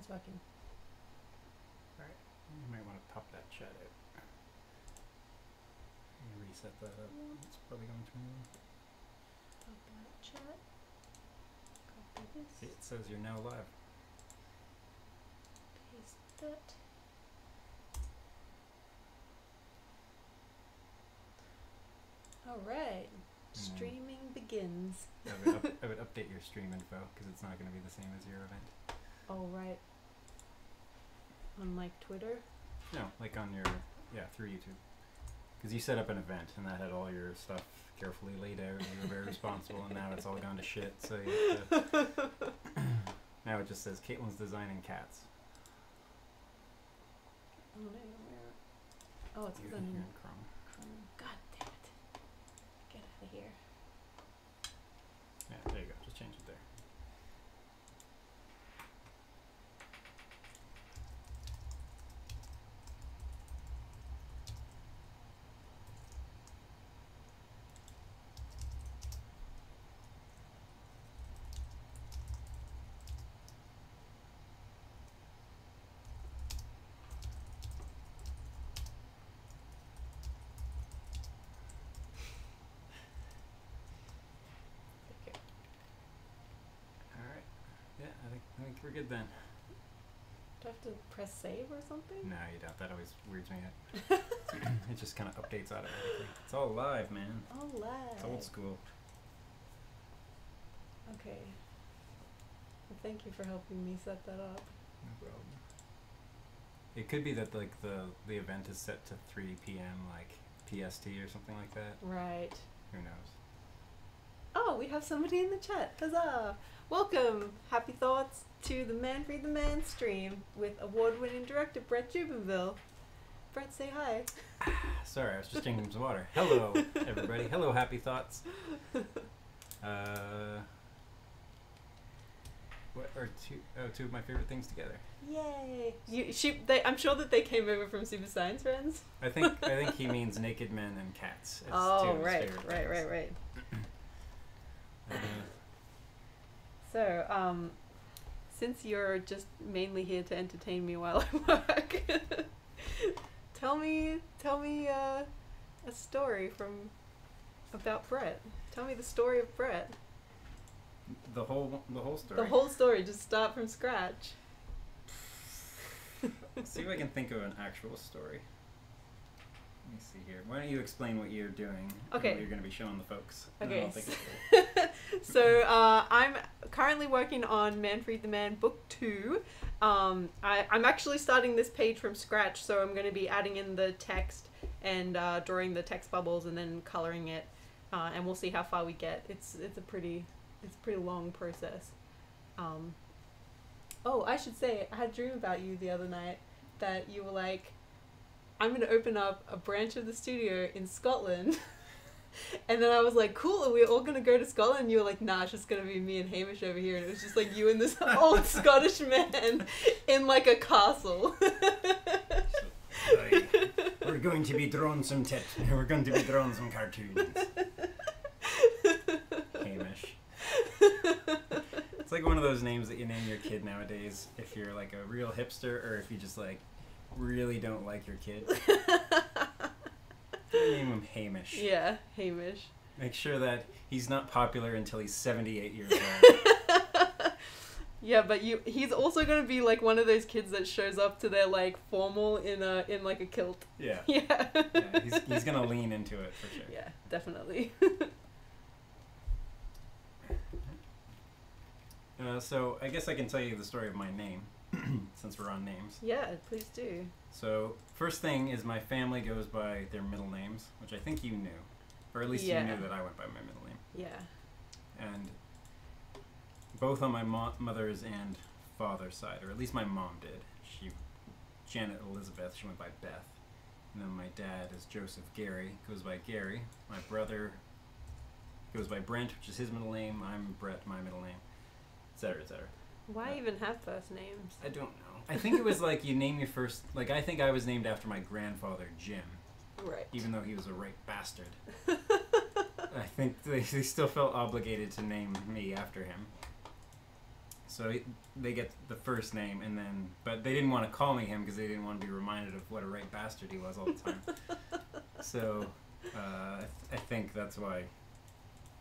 talking. Alright, you might want to pop that chat out. Reset that up. It's probably going to move. Pop that chat. Copy this. See, it says you're now live. Paste that. Alright. Streaming begins. I would update your stream info because it's not going to be the same as your event. Oh, right. On like Twitter? No, like on your, through YouTube. Because you set up an event and that had all your stuff carefully laid out and you were very responsible, and now it's all gone to shit, so you have to now it just says Caitlin's designing cats. Oh, no, where? Oh, it's You're the in Chrome. God damn it. Get out of here. Yeah, there you go. Just change it there. Okay. Alright. Yeah, I think we're good then. Do I have to press save or something? No, you don't. That always weirds me out. It just kind of updates automatically. It's all live, man. All live. It's old school. Okay. Well, thank you for helping me set that up. No problem. It could be that like the event is set to 3 p.m. like PST or something like that. Right. Who knows? Oh, we have somebody in the chat. Huzzah! Welcome, happy thoughts, to the Manfried the Man stream with award-winning director Brett Jubinville. Brett, say hi. Sorry, I was just drinking some water. Hello, everybody. Hello, happy thoughts. What are two of my favorite things together? Yay! I'm sure that they came over from Super Science Friends. I think he means naked men and cats. It's two Oh, of his right. favorite things. Right. So, since you're just mainly here to entertain me while I work, tell me a story about Brett. Tell me the story of Brett. The whole story. The whole story. Just start from scratch. Let's see if I can think of an actual story. Let me see here. Why don't you explain what you're doing? Okay. And what you're going to be showing the folks. And Okay. then I'll think of it. So I'm currently working on Manfried the Man Book 2. I'm actually starting this page from scratch, so I'm going to be adding in the text and drawing the text bubbles and then coloring it, and we'll see how far we get. It's a pretty long process. Oh, I should say, I had a dream about you the other night that you were like, I'm going to open up a branch of the studio in Scotland. And then I was like, cool, are we all going to go to Scotland? And you were like, nah, it's just going to be me and Hamish over here. And it was just like you and this old Scottish man in like a castle. We're going to be drawing some we're going to be drawing some cartoons. Hamish. It's like one of those names that you name your kid nowadays if you're like a real hipster or if you just like really don't like your kid. Name him Hamish. Yeah, Hamish. Make sure that he's not popular until he's 78 years old. Yeah, but he's also gonna be like one of those kids that shows up to their like formal in like a kilt. Yeah. Yeah. Yeah, he's gonna lean into it for sure. Yeah, definitely. So I guess I can tell you the story of my name, since we're on names. Yeah, please do. So first thing is my family goes by their middle names, which I think you knew, or at least you knew that I went by my middle name. Yeah. And both on my mother's and father's side, or at least my mom did. Janet Elizabeth, she went by Beth. And then my dad is Joseph Gary, goes by Gary. My brother goes by Brent, which is his middle name. I'm Brett, my middle name, etc., etc. Why even have first names? I don't know. I think it was like you name your first... Like, I think I was named after my grandfather, Jim. Right. Even though he was a rape bastard. I think they still felt obligated to name me after him. So they get the first name, and then, but they didn't want to call me him because they didn't want to be reminded of what a right bastard he was all the time. So I think that's why.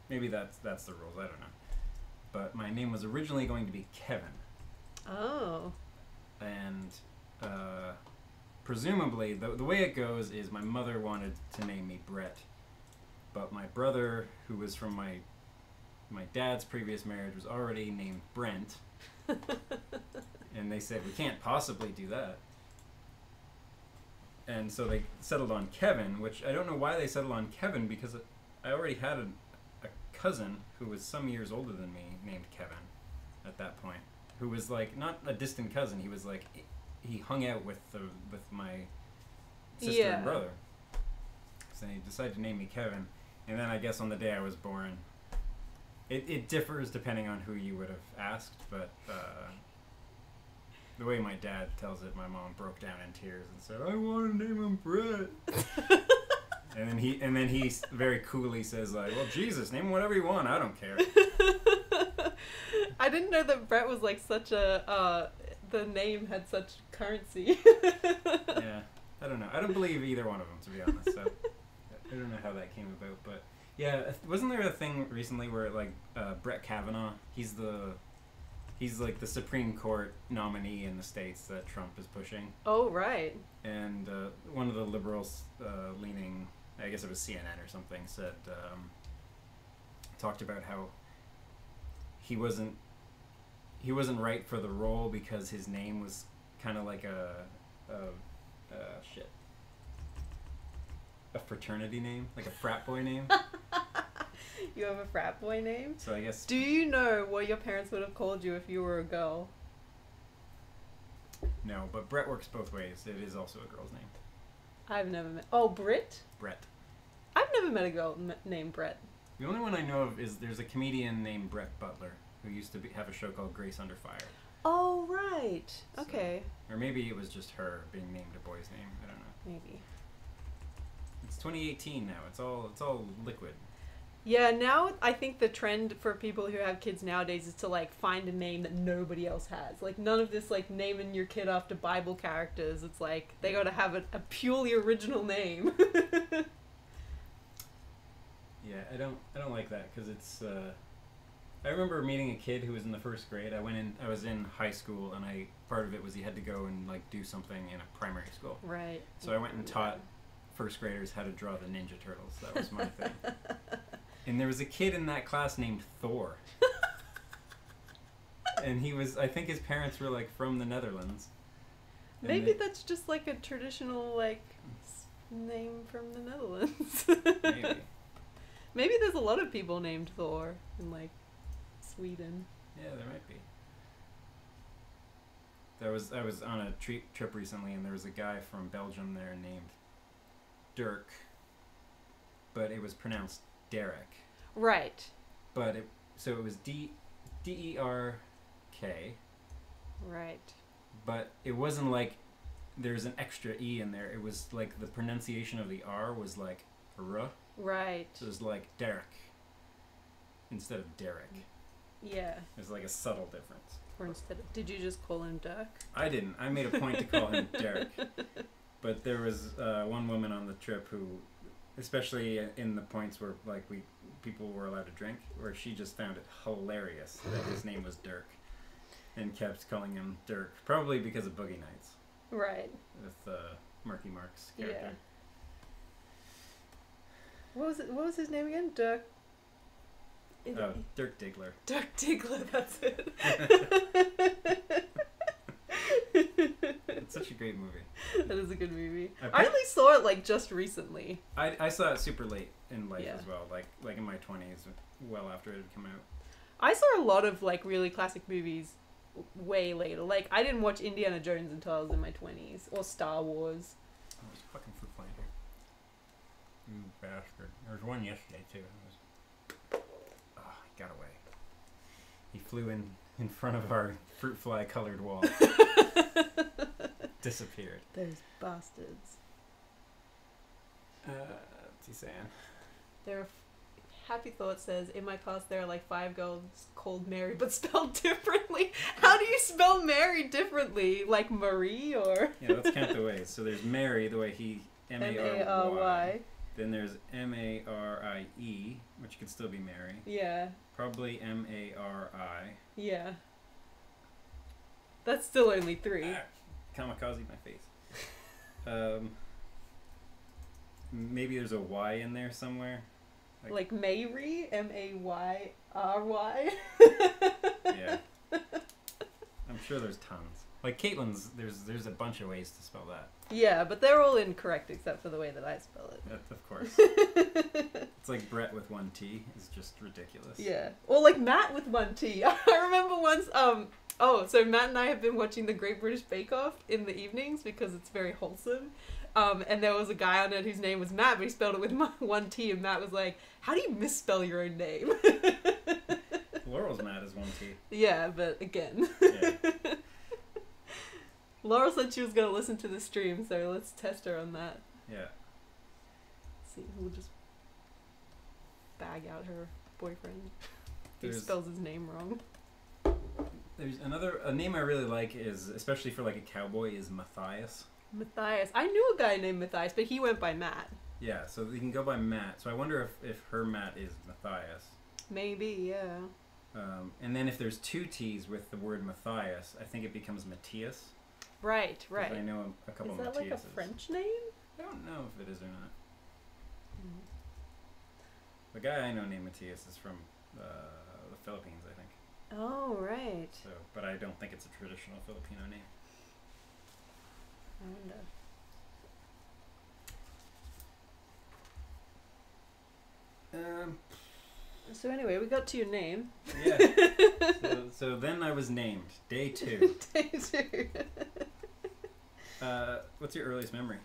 Maybe that's the rules. I don't know. But my name was originally going to be Kevin. Oh. And presumably, the way it goes is my mother wanted to name me Brett, but my brother, who was from my dad's previous marriage, was already named Brent. And they said, we can't possibly do that. And so they settled on Kevin, which I don't know why they settled on Kevin, because I already had a cousin who was some years older than me named Kevin at that point, who was like not a distant cousin. He was like, he hung out with my sister and brother. So he decided to name me Kevin. And then I guess on the day I was born, it differs depending on who you would have asked, but the way my dad tells it, my mom broke down in tears and said, I want to name him Brett. And then he very coolly says, like, well, Jesus, name him whatever you want, I don't care. I didn't know that Brett was like such a the name had such currency. Yeah, I don't know. I don't believe either one of them, to be honest. So I don't know how that came about, but yeah, wasn't there a thing recently where like Brett Kavanaugh, he's like the Supreme Court nominee in the States that Trump is pushing. Oh, right. And one of the liberals leaning, I guess it was CNN or something, said, talked about how he wasn't right for the role because his name was kind of like a fraternity name, like a frat boy name. You have a frat boy name? So I guess... Do you know what your parents would have called you if you were a girl? No, but Brett works both ways. It is also a girl's name. I've never met... Oh, Britt? Brett. I've never met a girl named Brett. The only one I know of is there's a comedian named Brett Butler who used to have a show called Grace Under Fire. Oh, right. Okay. So, or maybe it was just her being named a boy's name. I don't know. Maybe. It's 2018 now. It's all liquid. Yeah, now I think the trend for people who have kids nowadays is to like find a name that nobody else has. Like none of this like naming your kid after Bible characters. It's like they got to have a purely original name. Yeah, I don't like that because it's. I remember meeting a kid who was in the first grade. I was in high school, and part of it was you had to go and like do something in a primary school. Right. So I went and taught first graders how to draw the Ninja Turtles. That was my thing. And there was a kid in that class named Thor. And I think his parents were like from the Netherlands. And maybe that's just like a traditional like name from the Netherlands. Maybe. Maybe there's a lot of people named Thor in like Sweden. Yeah, there might be. I was on a trip recently, and there was a guy from Belgium there named Dirk, but it was pronounced Derek. Right. But it was D-E-R-K. Right. But it wasn't like there's an extra E in there. It was like the pronunciation of the R was like R. Right. So it was like Derek instead of Derek. Yeah. There's like a subtle difference. Or did you just call him Dirk? I didn't. I made a point to call him Derek. But there was one woman on the trip who, especially in the points where like people were allowed to drink, where she just found it hilarious that his name was Dirk, and kept calling him Dirk, probably because of Boogie Nights. Right. With Marky Mark's character. Yeah. What was his name again? Dirk. Dirk Diggler. Dirk Diggler. That's it. It's such a great movie. That is a good movie. I only saw it like just recently. I saw it super late in life as well, like in my 20s, well after it had come out. I saw a lot of like really classic movies way later. Like I didn't watch Indiana Jones until I was in my 20s, or Star Wars. Oh, there's a fucking fruit fly here. You bastard. There was one yesterday too. He got away. He flew in front of our fruit fly colored wall. Disappeared. Those bastards. What's he saying? They're Happy Thought says, in my class there are like 5 girls called Mary but spelled differently. How do you spell Mary differently? Like Marie or? Yeah, let's count the ways. So there's Mary, the way he, M-A-R-Y. Then there's M-A-R-I-E, which could still be Mary. Yeah. Probably M-A-R-I. Yeah. That's still only 3. Ah, kamikaze my face. Maybe there's a Y in there somewhere. Like Mayry? M-A-Y-R-Y? Yeah. I'm sure there's tons. Like Caitlin's, there's a bunch of ways to spell that. Yeah, but they're all incorrect except for the way that I spell it. Of course. It's like Brett with 1 T is just ridiculous. Yeah. Or like Matt with 1 T. I remember once, so Matt and I have been watching the Great British Bake Off in the evenings because it's very wholesome. And there was a guy on it whose name was Matt, but he spelled it with 1 T, and Matt was like, how do you misspell your own name? Laurel's Matt is 1 T. Yeah, but again. Yeah. Laurel said she was going to listen to the stream, so let's test her on that. Yeah. Let's see, we'll just bag out her boyfriend. He spells his name wrong. There's a name I really like is, especially for like a cowboy, is Matthias. Matthias. I knew a guy named Matthias, but he went by Matt. Yeah, so you can go by Matt. So I wonder if her Matt is Matthias. Maybe, yeah. And then if there's 2 T's with the word Matthias, I think it becomes Matthias. Right. I know a couple of Matthiases. Is that like a French name? I don't know if it is or not. The guy I know named Matthias is from the Philippines, I think. Oh, right. So, but I don't think it's a traditional Filipino name. I wonder. So anyway, we got to your name. Yeah. So then I was named. Day 2. Day 2. What's your earliest memory?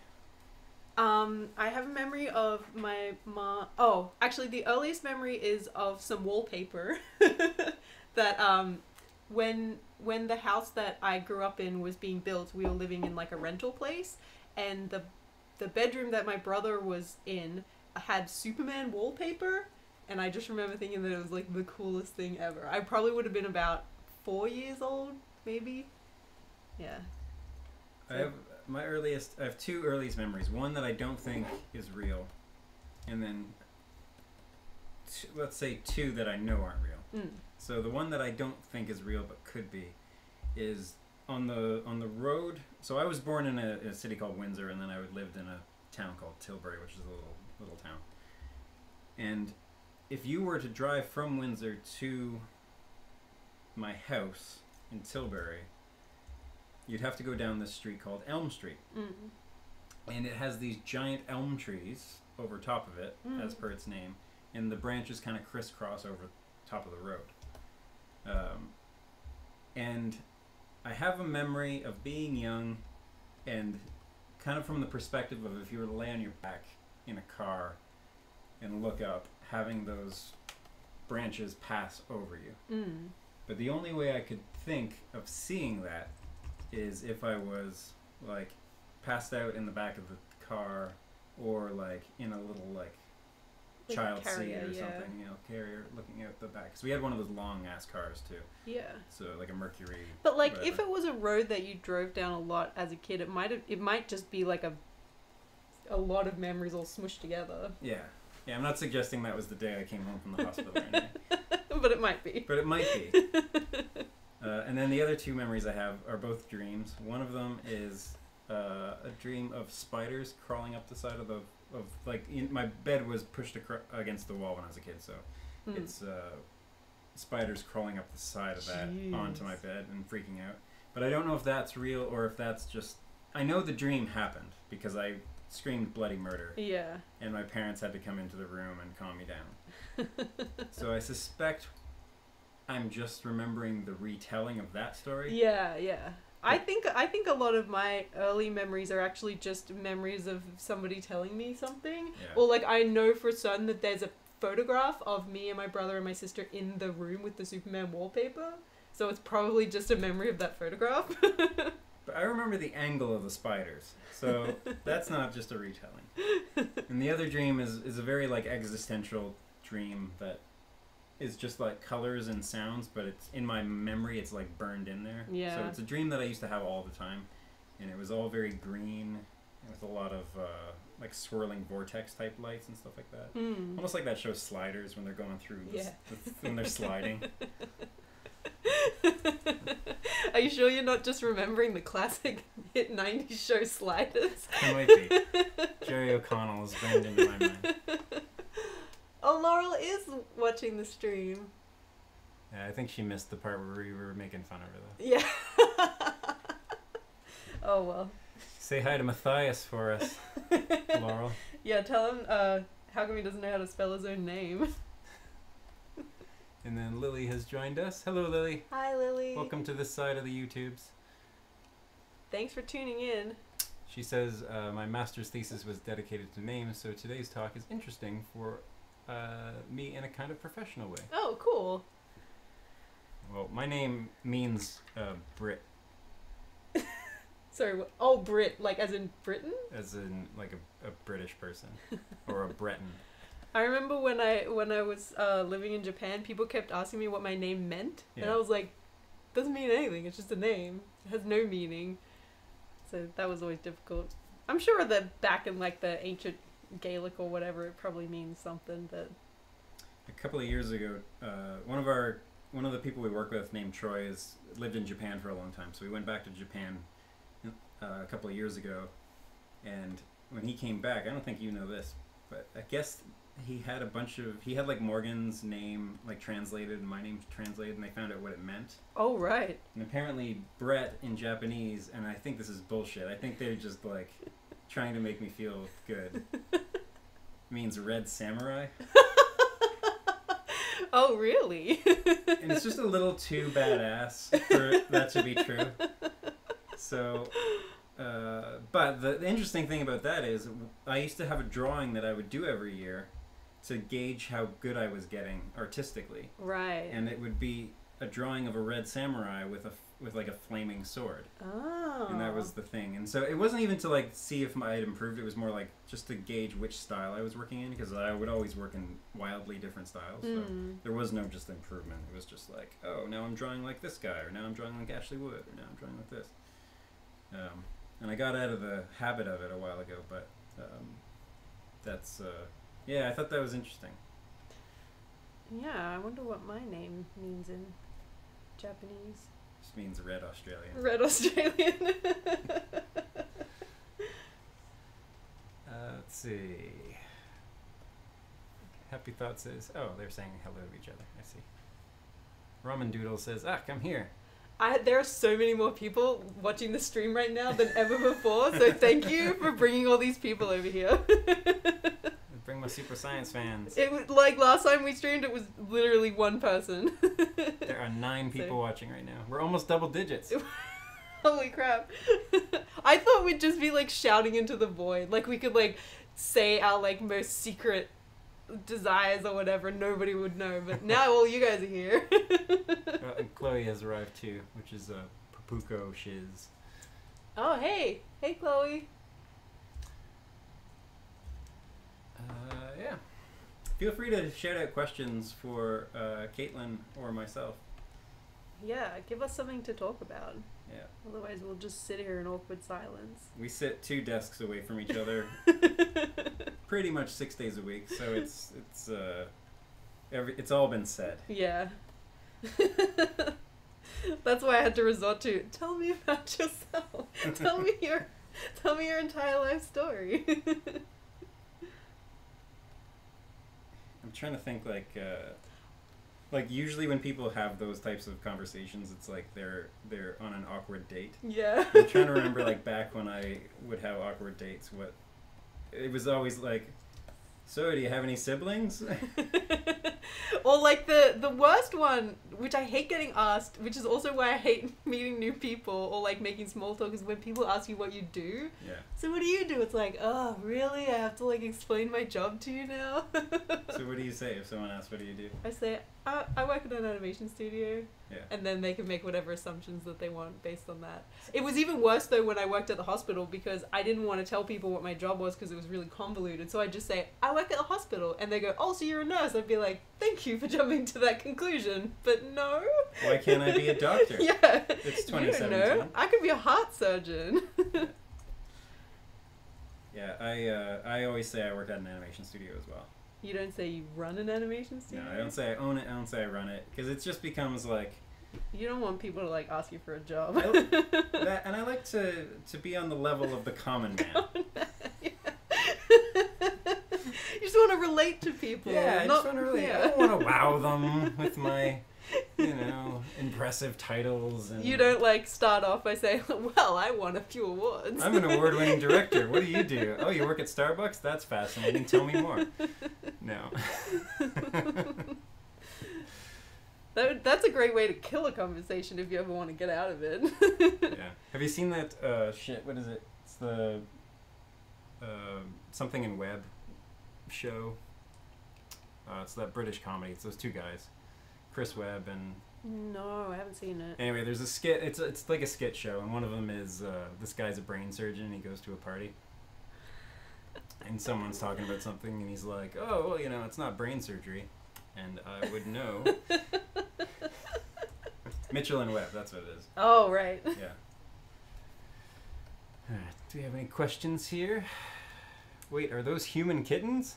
I have a memory of my mom. Oh, actually, the earliest memory is of some wallpaper that when the house that I grew up in was being built, we were living in like a rental place, and the bedroom that my brother was in had Superman wallpaper, and I just remember thinking that it was like the coolest thing ever. I probably would have been about 4 years old, maybe. Yeah. So. I have 2 earliest memories. One that I don't think is real, and then let's say 2 that I know aren't real. So the one that I don't think is real but could be is on the road. So I was born in a city called Windsor, and then I lived in a town called Tilbury, which is a little town. And if you were to drive from Windsor to my house in Tilbury, you'd have to go down this street called Elm Street. And it has these giant elm trees over top of it, as per its name, and the branches kind of crisscross over top of the road. And I have a memory of being young and kind of from the perspective of if you were to lay on your back in a car and look up, having those branches pass over you. But the only way I could think of seeing that is if I was like passed out in the back of the car, or like in a little like child carrier, seat or something, you know, carrier looking out the back. Because we had one of those long ass cars too. Yeah. So like a Mercury. But like, whatever. if it was a road that you drove down a lot as a kid, it might just be like a lot of memories all smushed together. Yeah. Yeah, I'm not suggesting that was the day I came home from the hospital or anything. But it might be. But it might be. And then the other 2 memories I have are both dreams. One of them is a dream of spiders crawling up the side of my bed was pushed against the wall when I was a kid, so it's spiders crawling up the side of that onto my bed and freaking out. But I don't know if that's real or if that's just... I know the dream happened because I screamed bloody murder. Yeah. And my parents had to come into the room and calm me down. So I suspect I'm just remembering the retelling of that story. Yeah, yeah. I think a lot of my early memories are actually just memories of somebody telling me something. Yeah. Or like I know for certain that there's a photograph of me and my brother and my sister in the room with the Superman wallpaper. So it's probably just a memory of that photograph. But I remember the angle of the spiders. So that's not just a retelling. And the other dream is a very like existential dream that is just like colors and sounds, but it's in my memory. It's like burned in there. Yeah. So it's a dream that I used to have all the time, and it was all very green with a lot of like swirling vortex type lights and stuff like that. Almost like that show Sliders when they're going through when they're sliding. Are you sure you're not just remembering the classic hit 90s show Sliders? It might be. Jerry O'Connell is burned into my mind. Oh, Laurel is watching the stream. Yeah, I think she missed the part where we were making fun of her, though. Yeah. Oh, well. Say hi to Matthias for us, Laurel. Yeah, tell him how come he doesn't know how to spell his own name. And then Lily has joined us. Hello, Lily. Hi, Lily. Welcome to this side of the YouTubes. Thanks for tuning in. She says, my master's thesis was dedicated to names, so today's talk is interesting for me in a kind of professional way. Oh, cool. Well, my name means Brit, Sorry, what? Oh, Brit, like as in Britain? as in like a British person or a Breton. I remember when I was living in Japan, people kept asking me what my name meant, and Yeah. I was like, doesn't mean anything, it's just a name. It has no meaning. So that was always difficult. I'm sure that back in like the ancient Gaelic or whatever, it probably means something, but... A couple of years ago, one of the people we work with named Troy lived in Japan for a long time, so we went back to Japan a couple of years ago, and when he came back, I don't think you know this, but I guess he had like Morgan's name like translated and my name translated, and they found out what it meant. Oh, right. And apparently Brett in Japanese, and I think this is bullshit, I think they're just like trying to make me feel good, means red samurai. Oh, really? And it's just a little too badass for that to be true. So, but the interesting thing about that is I used to have a drawing that I would do every year to gauge how good I was getting artistically. Right. And it would be a drawing of a red samurai with like a flaming sword. Oh. And that was the thing. And so it wasn't even to like see if I had improved. It was more like just to gauge which style I was working in, because I would always work in wildly different styles. So there was no just improvement. It was just like, oh, now I'm drawing like this guy, or now I'm drawing like Ashley Wood, or now I'm drawing like this. And I got out of the habit of it a while ago, but that's yeah, I thought that was interesting. Yeah, I wonder what my name means in Japanese. Just means red Australian. Red Australian. Let's see. Happy Thought says, oh, they're saying hello to each other. I see. Ramen Doodle says, come here. There are so many more people watching the stream right now than ever before, so thank you for bringing all these people over here. Bring my super science fans. It was like last time we streamed, it was literally one person. There are 9 people watching right now. We're almost double digits. Holy crap. I thought we'd just be like shouting into the void. Like we could like say our like most secret desires or whatever, nobody would know, but now all you guys are here. And Chloe has arrived too, which is a Papuko Shiz. Oh, hey Chloe. Yeah, feel free to shout out questions for Caitlin or myself. Yeah, give us something to talk about. Yeah, otherwise we'll just sit here in awkward silence. We sit 2 desks away from each other pretty much 6 days a week, so it's all been said. Yeah. That's why I had to resort to tell me about yourself. Tell me your entire life story. I'm trying to think like usually when people have those types of conversations, it's like they're on an awkward date. Yeah. I'm trying to remember like back when I would have awkward dates, what it was always like, so do you have any siblings? Or like the worst one which I hate getting asked, which is also why I hate meeting new people or like making small talk, is when people ask you what you do. Yeah. So what do you do? It's like, oh, really? I have to like explain my job to you now? So what do you say if someone asks, what do you do? I say, I work in an animation studio. Yeah. And then they can make whatever assumptions that they want based on that. It was even worse though when I worked at the hospital, because I didn't want to tell people what my job was because it was really convoluted. So I just say, I work at the hospital. And they go, oh, so you're a nurse? I'd be like, thank you for jumping to that conclusion. But no. Why can't I be a doctor? Yeah. It's You don't 2017. know. I could be a heart surgeon. Yeah, I always say I work at an animation studio as well. You don't say you run an animation studio? No, I don't say I own it, I don't say I run it, because it just becomes like... You don't want people to like ask you for a job. And I like to be on the level of the common man. Yeah. You just want to relate to people. Yeah, I just want to really... Yeah. I don't want to wow them with my, impressive titles. And You don't like start off by saying, well, I won a few awards. I'm an award-winning director. What do you do? Oh, you work at Starbucks? That's fascinating. Tell me more. No. That's a great way to kill a conversation if you ever want to get out of it. Yeah. Have you seen that, what is it? It's the, Something in Web show. It's that British comedy. It's those two guys. Chris Webb and... No, I haven't seen it. Anyway, there's a skit. It's like a skit show, and one of them is this guy's a brain surgeon, and he goes to a party. And someone's talking about something, and he's like, oh, well, it's not brain surgery. And I would know. Mitchell and Webb, that's what it is. Oh, right. Yeah. Do we have any questions here? Wait, are those human kittens?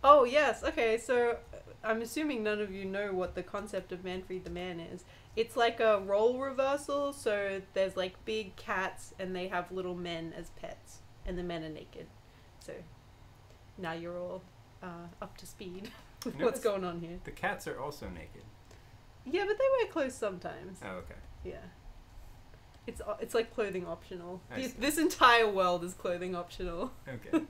Oh, yes. Okay, so I'm assuming none of you know what the concept of Manfried the Man is. It's like a role reversal, so there's like big cats and they have little men as pets, and the men are naked. So now you're all up to speed with what's going on here. The cats are also naked. Yeah, but they wear clothes sometimes. Oh, okay. Yeah. It's like clothing optional. I see. This entire world is clothing optional. Okay.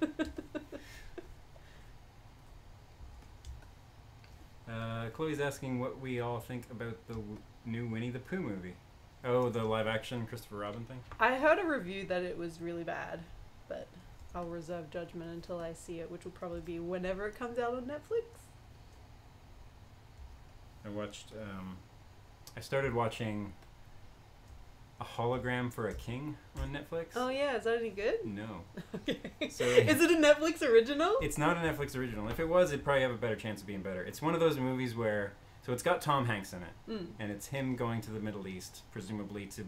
Chloe's asking what we all think about the new Winnie the Pooh movie. Oh, the live-action Christopher Robin thing? I heard a review that it was really bad, but I'll reserve judgment until I see it, which will probably be whenever it comes out on Netflix. I started watching A Hologram for a King on Netflix. Oh yeah, is that any good? No. Okay. So is it a Netflix original? It's not a Netflix original. If it was, it'd probably have a better chance of being better. It's one of those movies where... So it's got Tom Hanks in it, and it's him going to the Middle East, presumably to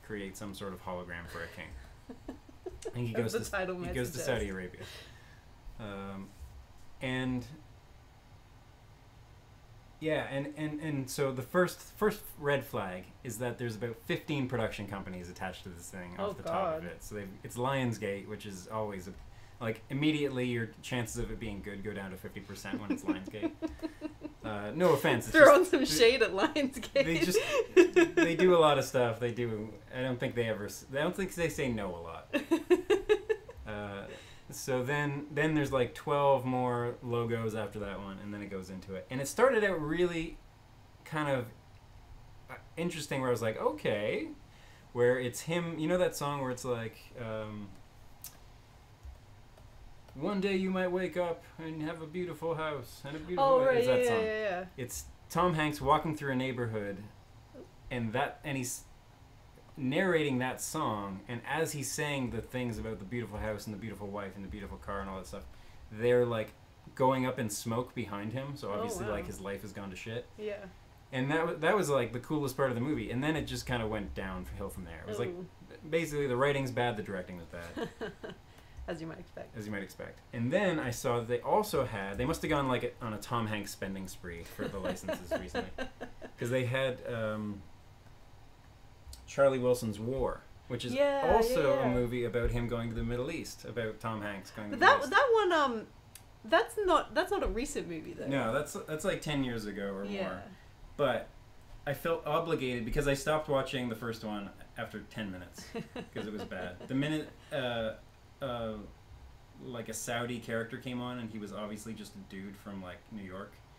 create some sort of hologram for a king. And he goes to Saudi Arabia. And... Yeah, and so the first red flag is that there's about 15 production companies attached to this thing off the top of it. So it's Lionsgate, which is always immediately your chances of it being good go down to 50% when it's Lionsgate. No offense. Throw on some shade at Lionsgate. They do a lot of stuff. I don't think they say no a lot. So then there's like 12 more logos after that one, and then it goes into it. And it started out really kind of interesting, where I was like, okay, where it's him, that song where it's like, one day you might wake up and have a beautiful house and a beautiful right, is that song. Yeah. It's Tom Hanks walking through a neighborhood, and he's narrating that song, and as he's saying the things about the beautiful house and the beautiful wife and the beautiful car and all that stuff, they're like going up in smoke behind him, so obviously like his life has gone to shit. Yeah. And that was like the coolest part of the movie, and then it just kind of went downhill from there. It was like basically the writing's bad, the directing was bad. As you might expect. And then I saw that they must have gone like on a Tom Hanks spending spree for the licenses recently, because they had Charlie Wilson's War, which is also a movie about him going to the Middle East, about Tom Hanks going to the Middle East. That one, that's not a recent movie though. No, that's like 10 years ago or more. But I felt obligated, because I stopped watching the first one after 10 minutes because it was bad. The minute like a Saudi character came on, and he was obviously just a dude from like New York,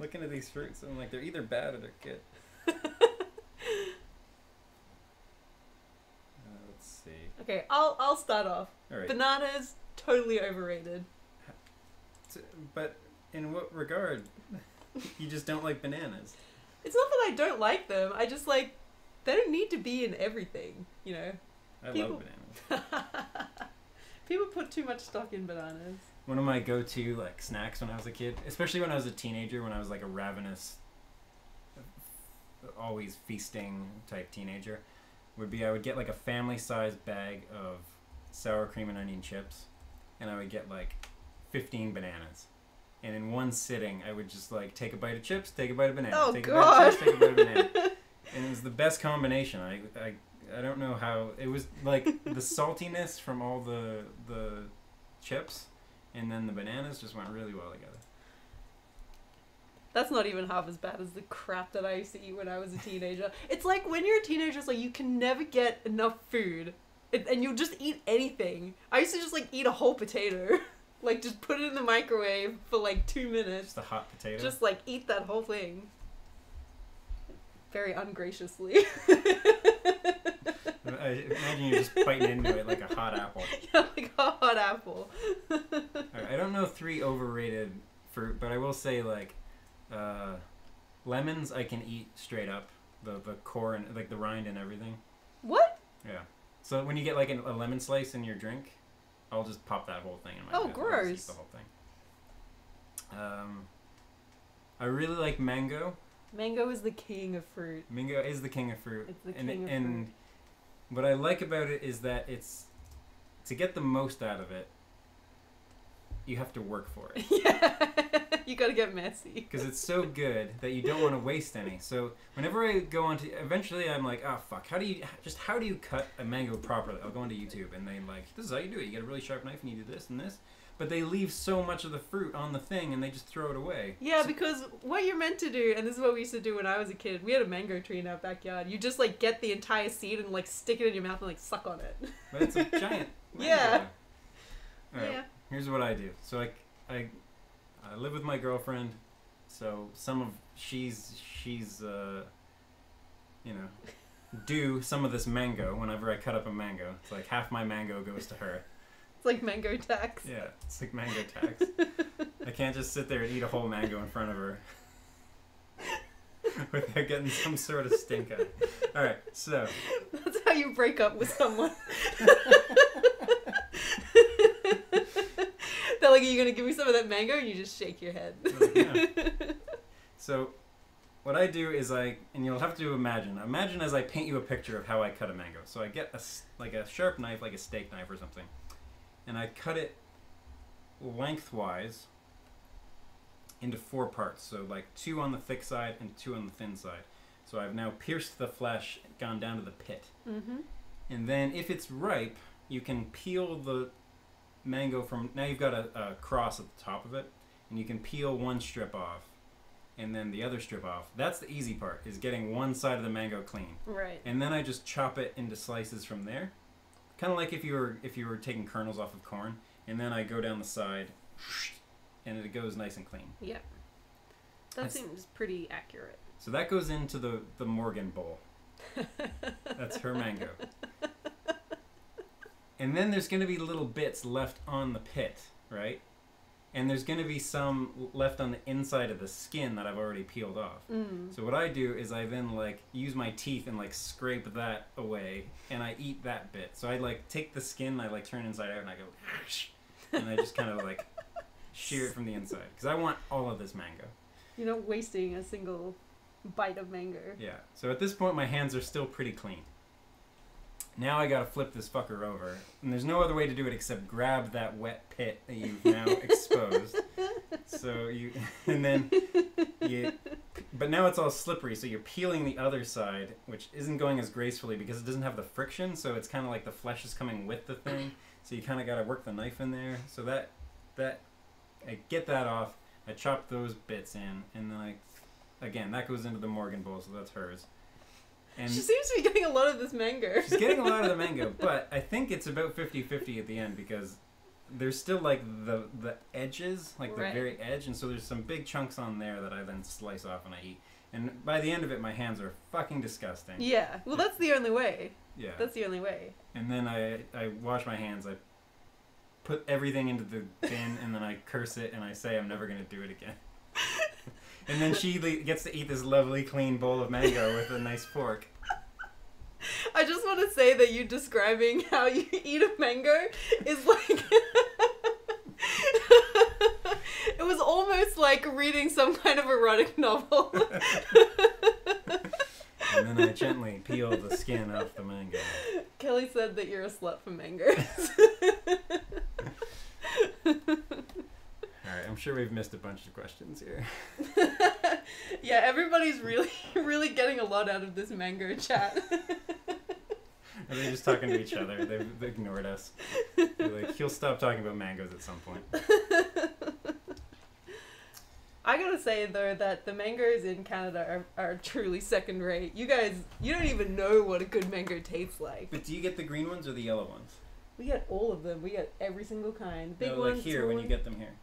looking at these fruits, I'm like, they're either bad or they're good. Let's see. Okay, I'll start off. All right. Bananas, totally overrated. But in what regard? You just don't like bananas. It's not that I don't like them. I just like, they don't need to be in everything, you know. I love bananas. People put too much stock in bananas. One of my go-to like snacks when I was a kid, especially when I was a teenager, when I was like a ravenous, always feasting type teenager, would be I would get like a family-sized bag of sour cream and onion chips, and I would get like 15 bananas. And in one sitting, I would just like take a bite of chips, take a bite of banana, take a bite of chips, take a bite of banana. And it was the best combination. I don't know how it was, like the saltiness from all the chips, and then the bananas just went really well together. That's not even half as bad as the crap that I used to eat when I was a teenager. It's like when you're a teenager, it's like you can never get enough food, and you'll just eat anything. I used to just like eat a whole potato. Like, just put it in the microwave for like 2 minutes. Just a hot potato? Just like eat that whole thing. Very ungraciously. I imagine you're just biting into it like a hot apple. Yeah, like a hot apple. Right, I don't know 3 overrated fruit, but I will say like lemons I can eat straight up. The core and like the rind and everything. What? Yeah. So when you get like a lemon slice in your drink, I'll just pop that whole thing in my mouth. Oh, gross. I'll just eat the whole thing. I really like mango. Mango is the king of fruit. Mango is the king of fruit. It's the king of fruit. And what I like about it is that it's, to get the most out of it, you have to work for it. Yeah. You gotta get messy. Because it's so good that you don't want to waste any. So whenever I go on to, eventually I'm like, oh fuck, how do you cut a mango properly? I'll go onto YouTube and they like, this is how you do it. You get a really sharp knife and you do this and this. But they leave so much of the fruit on the thing and they just throw it away. Yeah, because what you're meant to do, and this is what we used to do when I was a kid, we had a mango tree in our backyard. You just like get the entire seed and like stick it in your mouth and like suck on it. But it's a giant mango. Yeah. Alright, Yeah. Here's what I do. So I live with my girlfriend, so she's due some of this mango whenever I cut up a mango. It's like half my mango goes to her. It's like mango tax. Yeah, it's like mango tax. I can't just sit there and eat a whole mango in front of her without getting some sort of stink eye. Alright, so. That's how you break up with someone. They're like, are you going to give me some of that mango? And you just shake your head. Yeah. So, what I do is and you'll have to imagine as I paint you a picture of how I cut a mango. So I get a sharp knife, like a steak knife or something, and I cut it lengthwise into 4 parts. So like 2 on the thick side and 2 on the thin side. So I've now pierced the flesh, gone down to the pit. Mm-hmm. And then if it's ripe, you can peel the mango from, now you've got a cross at the top of it, and you can peel one strip off and then the other strip off. That's the easy part, is getting one side of the mango clean. Right. And then I just chop it into slices from there. Kind of like if you were taking kernels off of corn, and then I go down the side and it goes nice and clean. Yeah. That seems pretty accurate. So that goes into the Morgan bowl. That's her mango. And then there's going to be little bits left on the pit, right? And there's going to be some left on the inside of the skin that I've already peeled off. Mm. So what I do is I then like use my teeth and like scrape that away, and I eat that bit. So I like take the skin, I like turn it inside out, and I go, and I just kind of like shear it from the inside because I want all of this mango. You're not wasting a single bite of mango. Yeah. So at this point, my hands are still pretty clean. Now I gotta flip this fucker over, and there's no other way to do it except grab that wet pit that you've now exposed. So but now it's all slippery, so you're peeling the other side, which isn't going as gracefully because it doesn't have the friction, so it's kind of like the flesh is coming with the thing, so you kind of gotta work the knife in there. So that I get that off, I chop those bits in, and then again, that goes into the Morgan bowl, so that's hers. And she seems to be getting a lot of this mango. She's getting a lot of the mango, but I think it's about 50-50 at the end because there's still like the edges, like the Right. very edge, and so there's some big chunks on there that I then slice off and I eat. And by the end of it, my hands are fucking disgusting. Yeah. Well, that's the only way. Yeah. That's the only way. And then I wash my hands. I put everything into the bin, and then I curse it, and I say I'm never gonna do it again. And then she gets to eat this lovely, clean bowl of mango with a nice fork. I just want to say that you describing how you eat a mango is like... It was almost like reading some kind of erotic novel. And then I gently peel the skin off the mango. Kelly said that you're a slut for mangoes. Alright, I'm sure we've missed a bunch of questions here. Yeah, everybody's really, really getting a lot out of this mango chat. Are they just talking to each other? They've ignored us. They're like, he'll stop talking about mangoes at some point. I gotta say, though, that the mangoes in Canada are truly second rate. You guys, you don't even know what a good mango tastes like. But do you get the green ones or the yellow ones? We get all of them. We get every single kind. Big no, ones, like here, small when you ones. get them here.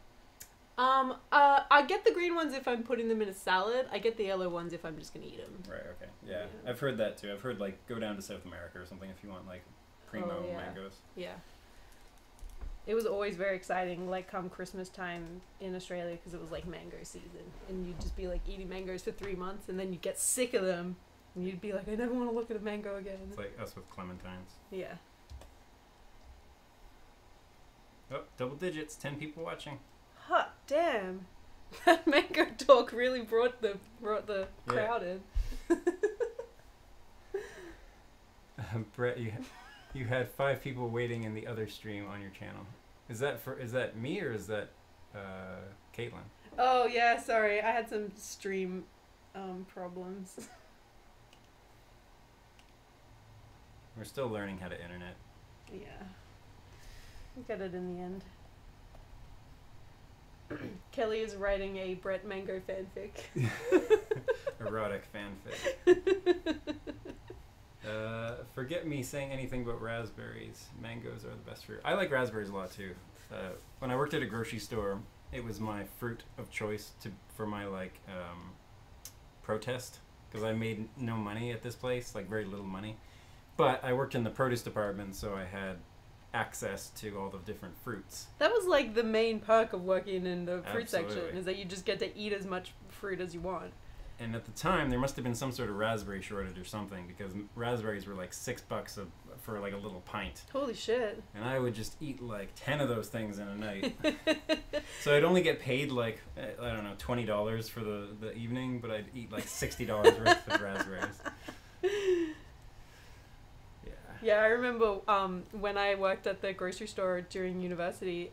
I get the green ones if I'm putting them in a salad. I get the yellow ones if I'm just gonna eat them. Right, okay. Yeah. Yeah. I've heard that too. I've heard, like, go down to South America or something if you want, like, primo Oh, yeah. mangoes. Yeah. It was always very exciting, like, come Christmas time in Australia, because it was, like, mango season. And you'd just be, like, eating mangoes for 3 months, and then you'd get sick of them. And you'd be like, I never want to look at a mango again. It's like us with clementines. Yeah. Oh, double digits. 10 people watching. Hot damn. That mango talk really brought the crowd in. Brett, you had 5 people waiting in the other stream on your channel. Is that me or is that Caitlin? Oh, yeah, sorry. I had some stream problems. We're still learning how to internet. Yeah. We'll get it in the end. Kelly is writing a Brett Mango fanfic. Erotic fanfic. Forget me saying anything about raspberries. Mangoes are the best fruit. I like raspberries a lot too. When I worked at a grocery store, it was my fruit of choice for my protest, because I made no money at this place, like very little money. But I worked in the produce department, so I had access to all the different fruits. That was like the main perk of working in the fruit Absolutely. section, is that you just get to eat as much fruit as you want. And at the time, there must have been some sort of raspberry shortage or something, because raspberries were like $6 for like a little pint. Holy shit. And I would just eat like 10 of those things in a night. So I'd only get paid like, I don't know, $20 for the evening, but I'd eat like $60 worth of raspberries. Yeah, I remember when I worked at the grocery store during university,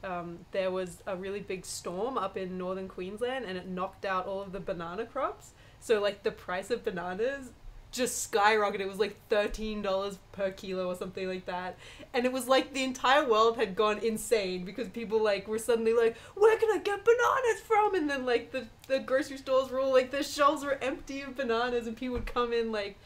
there was a really big storm up in northern Queensland, and it knocked out all of the banana crops. So, like, the price of bananas just skyrocketed. It was like $13 per kilo or something like that. And it was like the entire world had gone insane because people, like, were suddenly like, where can I get bananas from? And then, like, the grocery stores were all, like, the shelves were empty of bananas, and people would come in, like...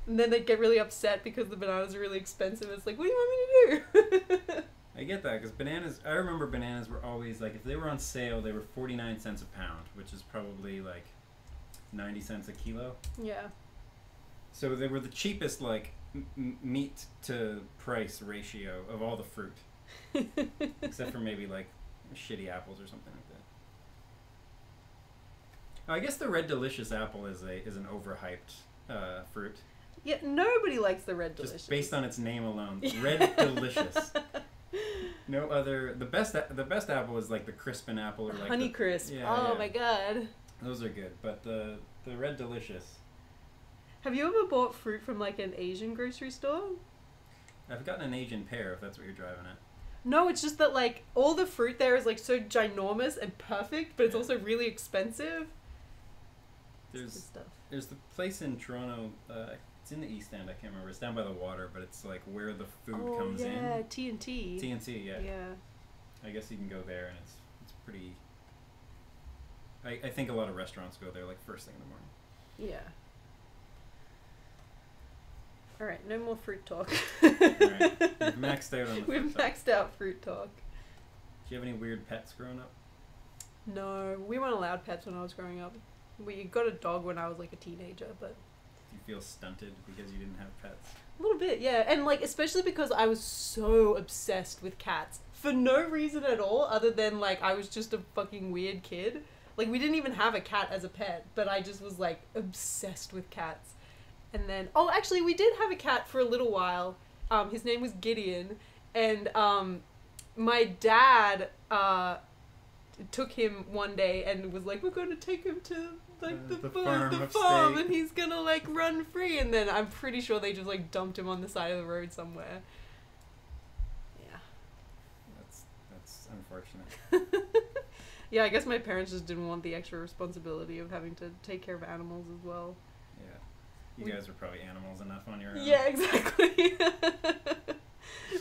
And then they'd get really upset because the bananas are really expensive. It's like, what do you want me to do? I get that, because bananas, I remember bananas were always, like, if they were on sale, they were 49 cents a pound, which is probably, like, 90 cents a kilo. Yeah. So they were the cheapest, like, meat to price ratio of all the fruit. Except for maybe, like, shitty apples or something like that. Oh, I guess the Red Delicious apple is an overhyped fruit. Yeah, nobody likes the Red Delicious. Just based on its name alone. Red Delicious. No other... The best apple is like the Crispin apple or like Honeycrisp. Yeah, oh yeah. my god. Those are good. But the Red Delicious... Have you ever bought fruit from like an Asian grocery store? I've gotten an Asian pear, if that's what you're driving at. No, it's just that like all the fruit there is like so ginormous and perfect, but it's also really expensive. It's good stuff. There's the place in Toronto... it's in the East End, I can't remember. It's down by the water, but it's like where the food comes in. Yeah, T&T. T&T, yeah. Yeah. I guess you can go there, and it's pretty... I think a lot of restaurants go there like first thing in the morning. Yeah. Alright, no more fruit talk. Alright, we've maxed out on the We've fruit talk. maxed out fruit talk. you have any weird pets growing up? No, we weren't allowed pets when I was growing up. We got a dog when I was like a teenager, but Do you feel stunted because you didn't have pets? a little bit, yeah. And like especially because I was so obsessed with cats for no reason at all other than like I was just a fucking weird kid. Like we didn't even have a cat as a pet, but I just was like obsessed with cats. And then actually we did have a cat for a little while. His name was Gideon, and my dad took him one day and was like, we're going to take him to like the farm and he's gonna like run free, and then I'm pretty sure they just like dumped him on the side of the road somewhere. Yeah. That's unfortunate. Yeah, I guess my parents just didn't want the extra responsibility of having to take care of animals as well. Yeah. You guys were probably animals enough on your own. Yeah, exactly.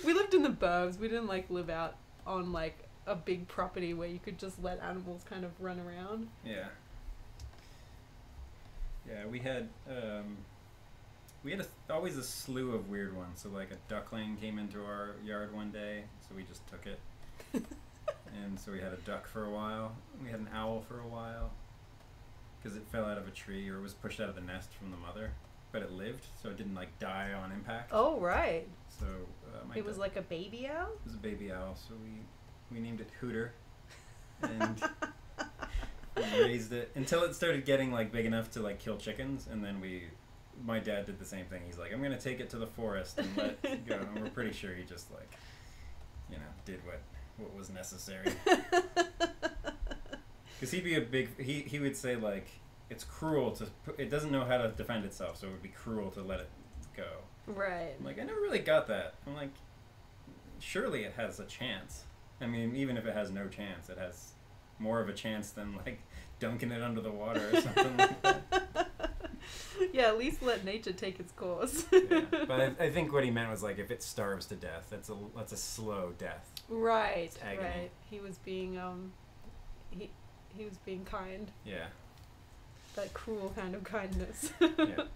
We lived in the burbs. We didn't like live out on like a big property where you could just let animals kind of run around. Yeah. Yeah, we had always a slew of weird ones. So like a duckling came into our yard one day, so we just took it. And so we had a duck for a while. We had an owl for a while because it fell out of a tree or was pushed out of the nest from the mother, but it lived, so it didn't like die on impact. Oh, right. So it was like a baby owl? It was a baby owl, so we named it Hooter, and we raised it until it started getting like big enough to like kill chickens, and then my dad did the same thing. He's like, I'm gonna take it to the forest and let it go, and we're pretty sure he just like, did what was necessary. Because he'd be he would say like, it's cruel it doesn't know how to defend itself, so it would be cruel to let it go. Right. I'm like, I never really got that. I'm like, surely it has a chance. I mean, even if it has no chance, it has more of a chance than like dunking it under the water or something like that. Yeah, at least let nature take its course. Yeah. But I think what he meant was like, if it starves to death, that's a slow death. Right. Right. He was being he was being kind. Yeah. That cruel kind of kindness. Yeah.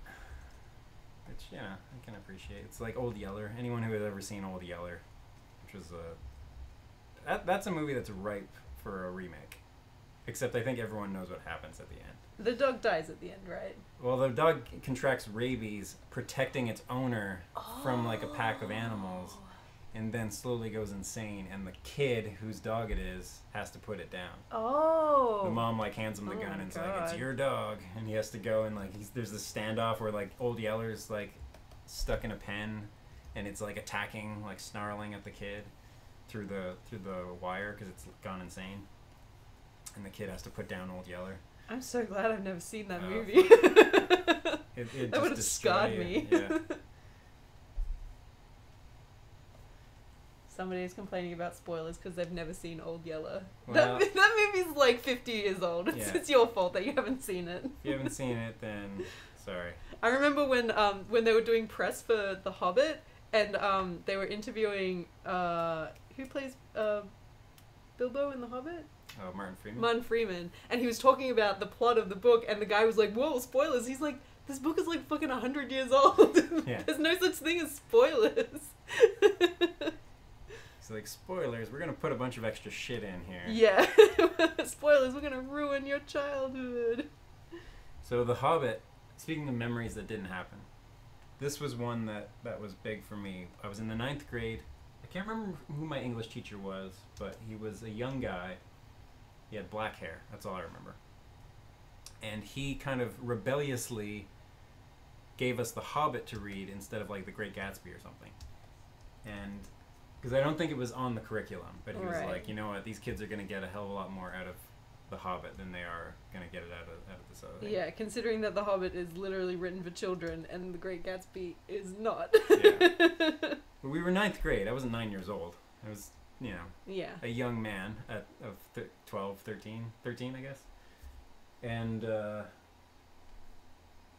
Which I can appreciate. It's like Old Yeller. Anyone who has ever seen Old Yeller, which was that's a movie that's ripe for a remake. Except I think everyone knows what happens at the end. The dog dies at the end, right? Well, the dog contracts rabies, protecting its owner from like a pack of animals, and then slowly goes insane. And the kid, whose dog it is, has to put it down. Oh. The mom like hands him the gun and is like, "It's your dog," and he has to go and like there's this standoff where like Old Yeller's like stuck in a pen, and it's like attacking, like snarling at the kid through the wire because it's gone insane, and the kid has to put down Old Yeller. I'm so glad I've never seen that movie. It that would have scarred me. Yeah. Somebody is complaining about spoilers because they've never seen Old Yeller. Well, that movie's like 50 years old. It's your fault that you haven't seen it. If you haven't seen it, then sorry. I remember when they were doing press for The Hobbit, and they were interviewing who plays Bilbo in The Hobbit? Oh, Martin Freeman. Martin Freeman, and he was talking about the plot of the book, and the guy was like, "Whoa, spoilers!" He's like, "This book is like fucking 100 years old. Yeah. There's no such thing as spoilers." He's like, spoilers, we're gonna put a bunch of extra shit in here. Yeah. Spoilers, we're gonna ruin your childhood. So The Hobbit, speaking of memories that didn't happen, this was one that was big for me. I was in the 9th grade. I can't remember who my English teacher was, but he was a young guy. He had black hair. That's all I remember. And he kind of rebelliously gave us The Hobbit to read instead of like The Great Gatsby or something. And because I don't think it was on the curriculum, but he was like, you know what, these kids are going to get a hell of a lot more out of The Hobbit than they are going to get it out of this other thing. Yeah, considering that The Hobbit is literally written for children and The Great Gatsby is not. Yeah. But we were 9th grade. I wasn't 9 years old. I was, a young man of 12, 13, I guess. And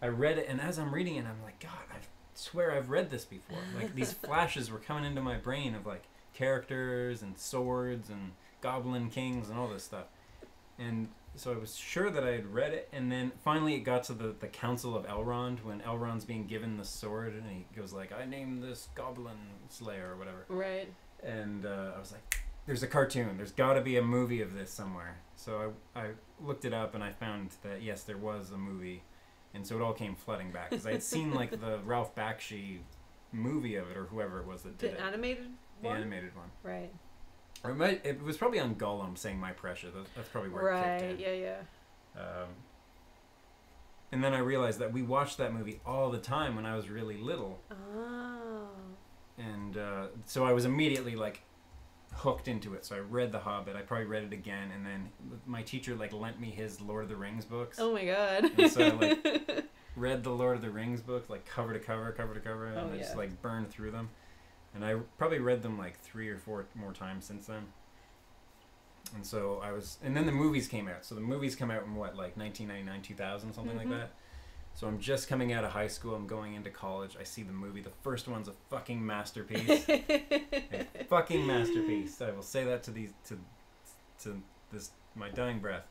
I read it, and as I'm reading it, I'm like, God, I swear I've read this before. Like, these flashes were coming into my brain of, like, characters and swords and goblin kings and all this stuff. And so I was sure that I had read it, and then finally it got to the Council of Elrond, when Elrond's being given the sword, and he goes like, I named this Goblin Slayer or whatever. Right. And I was like, there's a cartoon. There's got to be a movie of this somewhere. So I looked it up and I found that yes, there was a movie, and so it all came flooding back because I had seen like the Ralph Bakshi movie of it or whoever it was that did it. The animated one? The animated one. Right. Or it was probably on Gollum saying "My Pressure." That's probably where it kicked in. Yeah. And then I realized that we watched that movie all the time when I was really little. Oh. And so I was immediately like hooked into it. So I read The Hobbit. I probably read it again, and then my teacher like lent me his Lord of the Rings books. Oh my god. And so I like read the Lord of the Rings books like cover to cover, and I just like burned through them. And I probably read them like 3 or 4 more times since then. And so and then the movies came out. So the movies come out in what, like 1999, 2000, something like that. So I'm just coming out of high school. I'm going into college. I see the movie. The first one's a fucking masterpiece. A fucking masterpiece. I will say that to this my dying breath.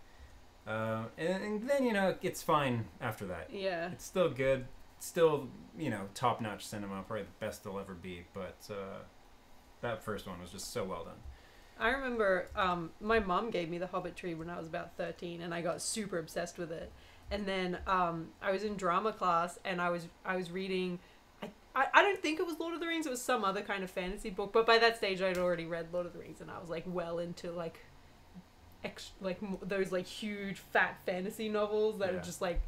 And then, you know, it's fine after that. Yeah. It's still good. Still, you know, top-notch cinema. Probably the best they'll ever be. But that first one was just so well done. I remember my mom gave me the Hobbit tree when I was about 13, and I got super obsessed with it. And then I was in drama class, and I was reading. I don't think it was Lord of the Rings. It was some other kind of fantasy book. But by that stage, I'd already read Lord of the Rings, and I was like well into like those like huge fat fantasy novels that are just like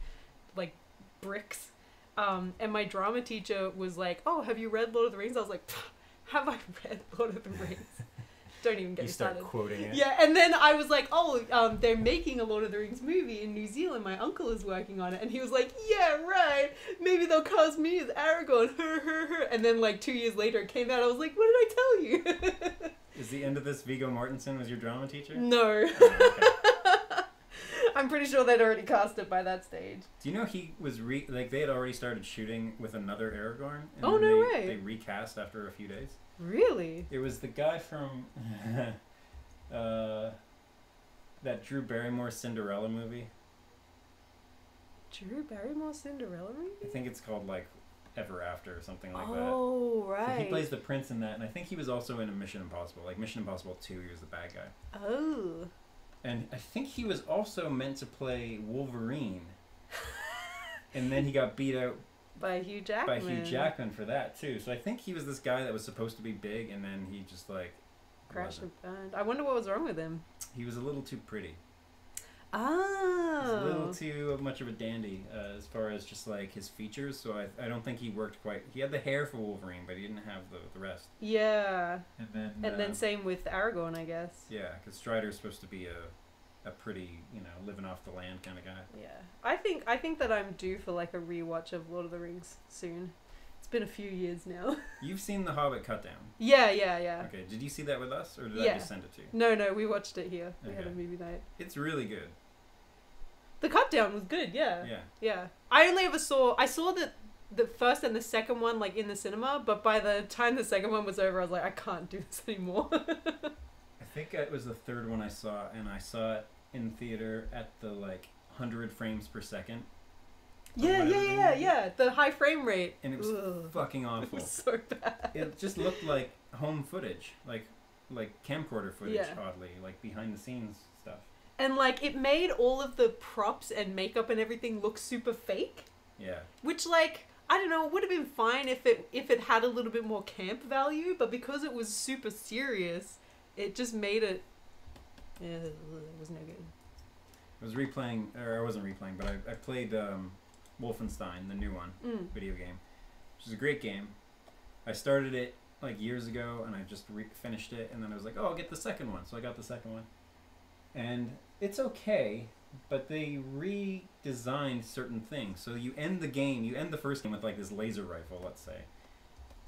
bricks. And my drama teacher was like, "Oh, have you read Lord of the Rings?" I was like, "Have I read Lord of the Rings?" Don't even get me started. You start quoting it. Yeah, and then I was like, "Oh, they're making a Lord of the Rings movie in New Zealand. My uncle is working on it." And he was like, "Yeah, right. Maybe they'll cast me as Aragorn." And then like 2 years later, it came out. I was like, "What did I tell you?" Is the end of this Viggo Mortensen was your drama teacher? No. Oh, okay. I'm pretty sure they'd already cast it by that stage. Do you know he was they had already started shooting with another Aragorn? And Oh, then no way. They recast after a few days. Really? It was the guy from that Drew Barrymore Cinderella movie. Drew Barrymore Cinderella movie? I think it's called like Ever After or something like that. Oh, right. So he plays the prince in that, and I think he was also in a Mission Impossible, like Mission Impossible 2. He was the bad guy. Oh. And I think he was also meant to play Wolverine. And then he got beat out by Hugh Jackman. For that too. So I think he was this guy that was supposed to be big, and then he just like crashed and burned. I wonder what was wrong with him. He was a little too pretty. Oh. He was a little too much of a dandy as far as just like his features. So I don't think he worked quite. He had the hair for Wolverine, but he didn't have the rest. Yeah. And then same with Aragorn, I guess. Yeah, because Strider's supposed to be a pretty, you know, living off the land kind of guy. Yeah. I think that I'm due for like a rewatch of Lord of the Rings soon. It's been a few years now. You've seen The Hobbit cut down? Yeah. Okay, did you see that with us, or did I just send it to you? No, we watched it here. We had a movie night. It's really good. The cut down was good, yeah. Yeah. I only ever saw the first and the second one like in the cinema, but by the time the second one was over, I was like, I can't do this anymore. I think it was the third one I saw, and I saw it in theater at the like 100 frames per second. Yeah. The high frame rate. And it was fucking awful. It was so bad. It just looked like home footage, like camcorder footage, oddly, like behind the scenes stuff. And like it made all of the props and makeup and everything look super fake. Yeah. Which like I don't know, it would have been fine if it had a little bit more camp value, but because it was super serious, it just made it. It was no good. I was replaying, or I wasn't replaying, but I played Wolfenstein, the new one, video game, which is a great game. I started it like years ago, and I just finished it, and then I was like, oh, I'll get the second one. So I got the second one. And it's okay, but they redesigned certain things. So you end the first game with like this laser rifle, let's say.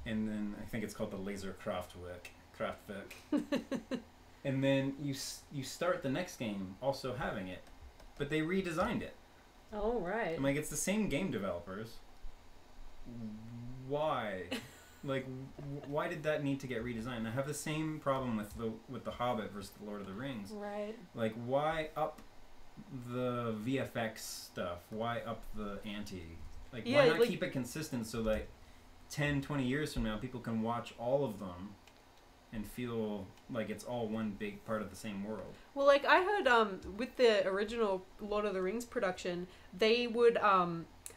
And then I think it's called the Laser Kraftwerk. And then you start the next game also having it, but they redesigned it. Oh, right. I'm like, it's the same game developers. Why? Like, why did that need to get redesigned? I have the same problem with the Hobbit versus the Lord of the Rings. Right. Like, why up the VFX stuff? Why up the ante? Like, why not keep it consistent so that 10, 20 years from now, people can watch all of them and feel like it's all one big part of the same world. Well, like I heard, with the original Lord of the Rings production, they would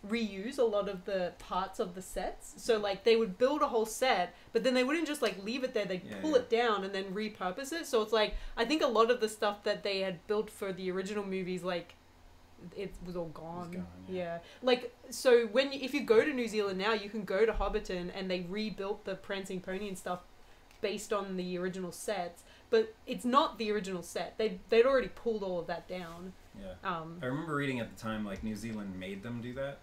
reuse a lot of the parts of the sets. So like they would build a whole set, but then they wouldn't just like leave it there. They'd pull it down and then repurpose it. So it's like I think a lot of the stuff that they had built for the original movies, like it was all gone. Yeah. Like so if you go to New Zealand now, you can go to Hobbiton and they rebuilt the Prancing Pony and stuff based on the original sets, but it's not the original set. They'd already pulled all of that down. Yeah. I remember reading at the time like New Zealand made them do that,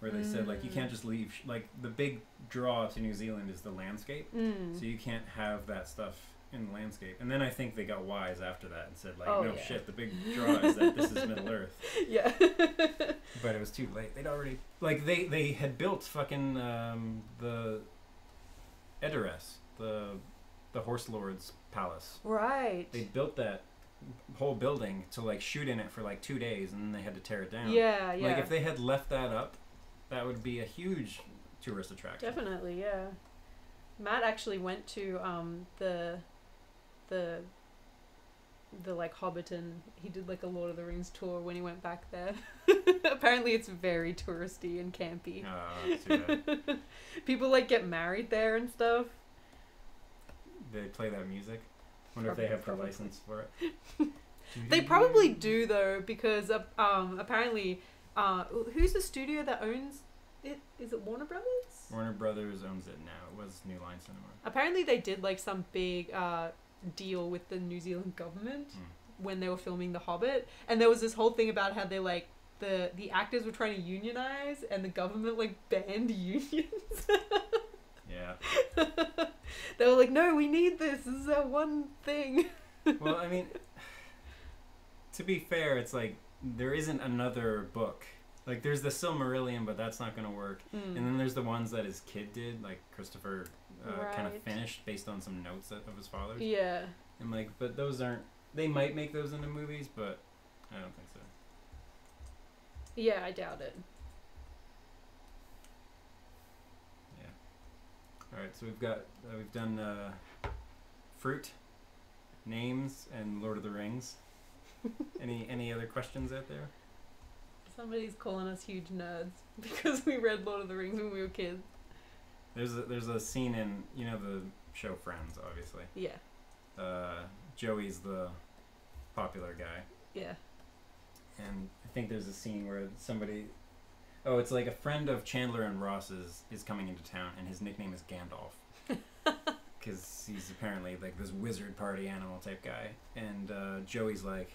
where they said like you can't just leave like the big draw to New Zealand is the landscape, so you can't have that stuff in the landscape. And then I think they got wise after that and said like shit, the big draw is that this is Middle Earth. Yeah. But it was too late. They'd already like they had built fucking the Edoras, the Horse Lord's palace. Right. They built that whole building to like shoot in it for like 2 days, and then they had to tear it down. Yeah, yeah. Like if they had left that up, that would be a huge tourist attraction. Definitely, yeah. Matt actually went to the like Hobbiton. He did like a Lord of the Rings tour when he went back there. Apparently it's very touristy and campy. That's too bad. People like get married there and stuff. They play that music. Wonder if they have the license for it. They probably do though, because apparently, who's the studio that owns it? Is it Warner Brothers? Warner Brothers owns it now. It was New Line Cinema. Apparently, they did like some big deal with the New Zealand government when they were filming The Hobbit, and there was this whole thing about how they like the actors were trying to unionize, and the government like banned unions. Yeah. They were like, no, we need this. This is our one thing. Well, I mean, to be fair, it's like there isn't another book. Like there's the Silmarillion, but that's not going to work. And then there's the ones that his kid did, like Christopher kind of finished based on some notes of his father's. Yeah. And like, but those aren't. They might make those into movies, but I don't think so. Yeah, I doubt it. All right, so we've done fruit, names, and Lord of the Rings. Any other questions out there? Somebody's calling us huge nerds because we read Lord of the Rings when we were kids. There's a scene in the show Friends, obviously. Yeah. Joey's the popular guy. Yeah. And I think there's a scene where somebody. Oh, it's like a friend of Chandler and Ross's is coming into town, and his nickname is Gandalf. Because he's apparently like this wizard party animal type guy. And Joey's like,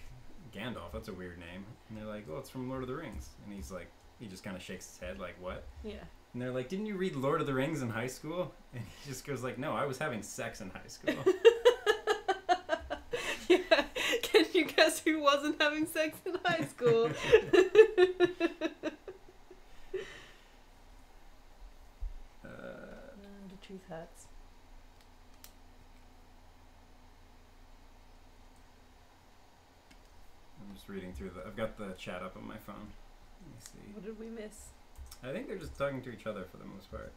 Gandalf, that's a weird name. And they're like, oh, it's from Lord of the Rings. And he's like, he just kind of shakes his head like, what? Yeah. And they're like, didn't you read Lord of the Rings in high school? And he just goes like, no, I was having sex in high school. Yeah. Can you guess who wasn't having sex in high school? The truth hurts. I'm just reading through I've got the chat up on my phone. Let me see. What did we miss? I think they're just talking to each other for the most part.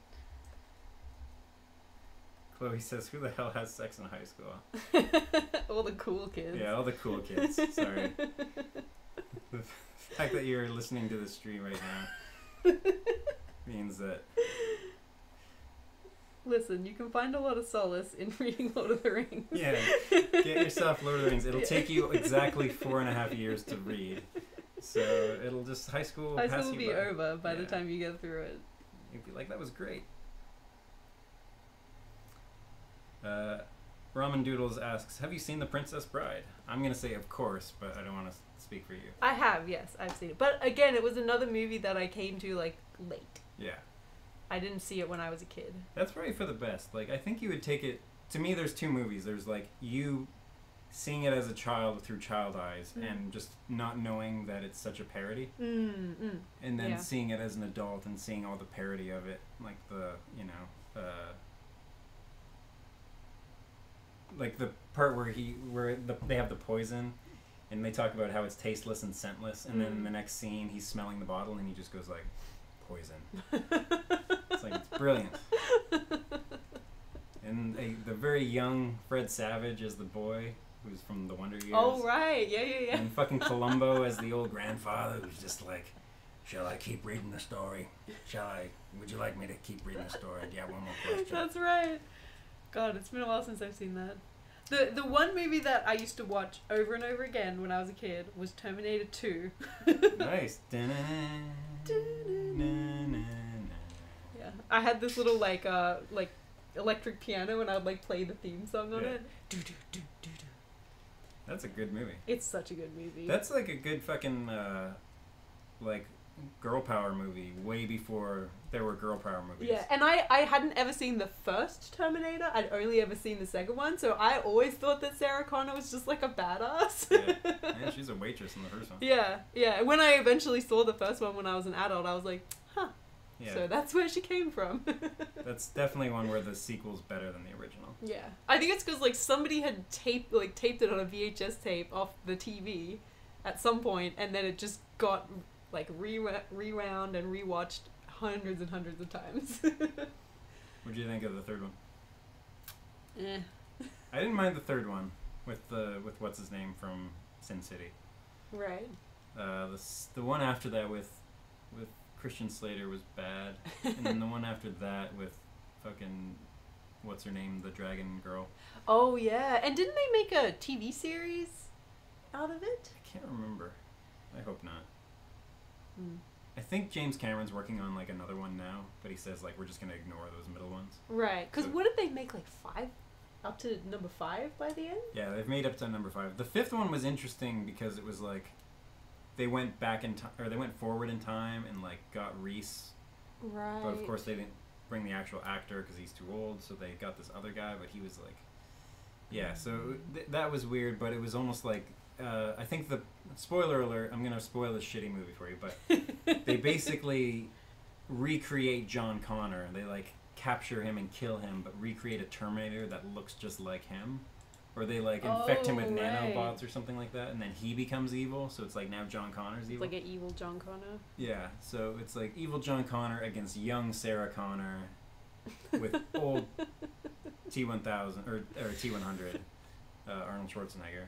Chloe says, who the hell has sex in high school? All the cool kids. Yeah, all the cool kids. Sorry. The fact that you're listening to the stream right now means that... Listen, you can find a lot of solace in reading Lord of the Rings. Yeah, get yourself Lord of the Rings. It'll take you exactly 4.5 years to read. So it'll just, high school will be over by the time you get through it. You'd be like, that was great. Ramen Doodles asks, have you seen The Princess Bride? I'm going to say of course, but I don't want to speak for you. I have, yes, I've seen it. But again, it was another movie that I came to like late. Yeah. I didn't see it when I was a kid. That's probably for the best. Like, I think you would take it... To me, there's two movies. There's, like, you seeing it as a child through child eyes and just not knowing that it's such a parody. And then seeing it as an adult and seeing all the parody of it. Like the, like the part where they have the poison and they talk about how it's tasteless and scentless. And then in the next scene, he's smelling the bottle and he just goes like... poison. It's like, it's brilliant. And the very young Fred Savage as the boy, who's from the Wonder Years. Oh, right. Yeah. And fucking Columbo as the old grandfather, who's just like, shall I keep reading the story? Would you like me to keep reading the story? Do you have one more question? That's right. God, it's been a while since I've seen that. The one movie that I used to watch over and over again when I was a kid was Terminator 2. Nice. Yeah. I had this little like electric piano and I would like play the theme song on it. That's a good movie. It's such a good movie. That's like a good fucking like girl power movie way before there were girl power movies. Yeah, and I hadn't ever seen the first Terminator. I'd only ever seen the second one, so I always thought that Sarah Connor was just like a badass. Yeah, she's a waitress in the first one. Yeah. When I eventually saw the first one when I was an adult, I was like, huh. Yeah. So that's where she came from. That's definitely one where the sequel's better than the original. Yeah. I think it's because like somebody had taped it on a VHS tape off the TV at some point, and then it just got like rewound and rewatched hundreds and hundreds of times. What do you think of the third one? I didn't mind the third one with what's his name from Sin City. Right. The one after that with Christian Slater was bad, and then the one after that with fucking what's her name, the dragon girl. Oh yeah, and didn't they make a TV series out of it? I can't remember. I hope not. Hmm. I think James Cameron's working on like another one now, but he says like we're just gonna ignore those middle ones. Right, because what did they make, like 5? Up to number 5 by the end? Yeah, they've made up to number 5. The 5th one was interesting because it was like they went back in time, or they went forward in time and like got Reese. Right. But of course they didn't bring the actual actor because he's too old, so they got this other guy, but he was like, yeah. So that was weird, but it was almost like I think the spoiler alert. I'm gonna spoil this shitty movie for you, but they basically recreate John Connor. They like capture him and kill him, but recreate a Terminator that looks just like him. Or they like infect him with nanobots or something like that, and then he becomes evil. So it's like now John Connor's evil. It's like an evil John Connor. Yeah, so it's like evil John Connor against young Sarah Connor with old T-1000 or T-100 Arnold Schwarzenegger.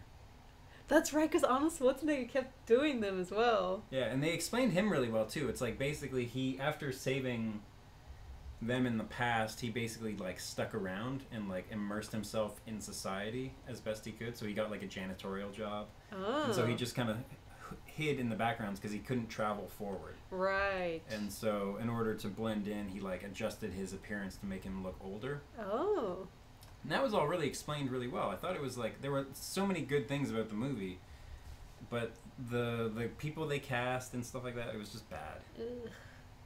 That's right, because Arnold Schwarzenegger kept doing them as well. Yeah, and they explained him really well too. It's like basically he, after saving them in the past, he basically like stuck around and like immersed himself in society as best he could. So he got like a janitorial job. Oh. And so he just kind of hid in the backgrounds because he couldn't travel forward. Right. And so in order to blend in, he like adjusted his appearance to make him look older. Oh. And that was all really explained really well. I thought it was like there were so many good things about the movie, but the people they cast and stuff like that, it was just bad. Ugh.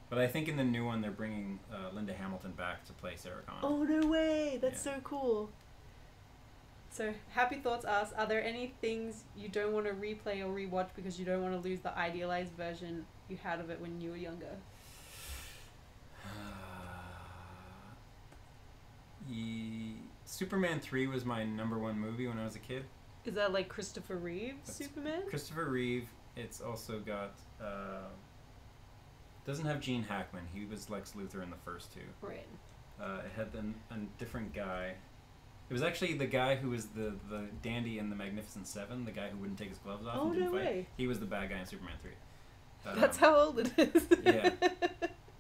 But I think in the new one, they're bringing Linda Hamilton back to play Sarah Connor. Oh, no way. That's so cool. So, Happy Thoughts asks, are there any things you don't want to replay or rewatch because you don't want to lose the idealized version you had of it when you were younger? Superman 3 was my #1 movie when I was a kid. Is that like Christopher Reeve's Superman? Christopher Reeve. It's also got... doesn't have Gene Hackman. He was Lex Luthor in the first two. Right. It had a different guy. It was actually the guy who was the dandy in the Magnificent Seven, the guy who wouldn't take his gloves off and didn't fight. Way. He was the bad guy in Superman 3. That's how old it is. Yeah.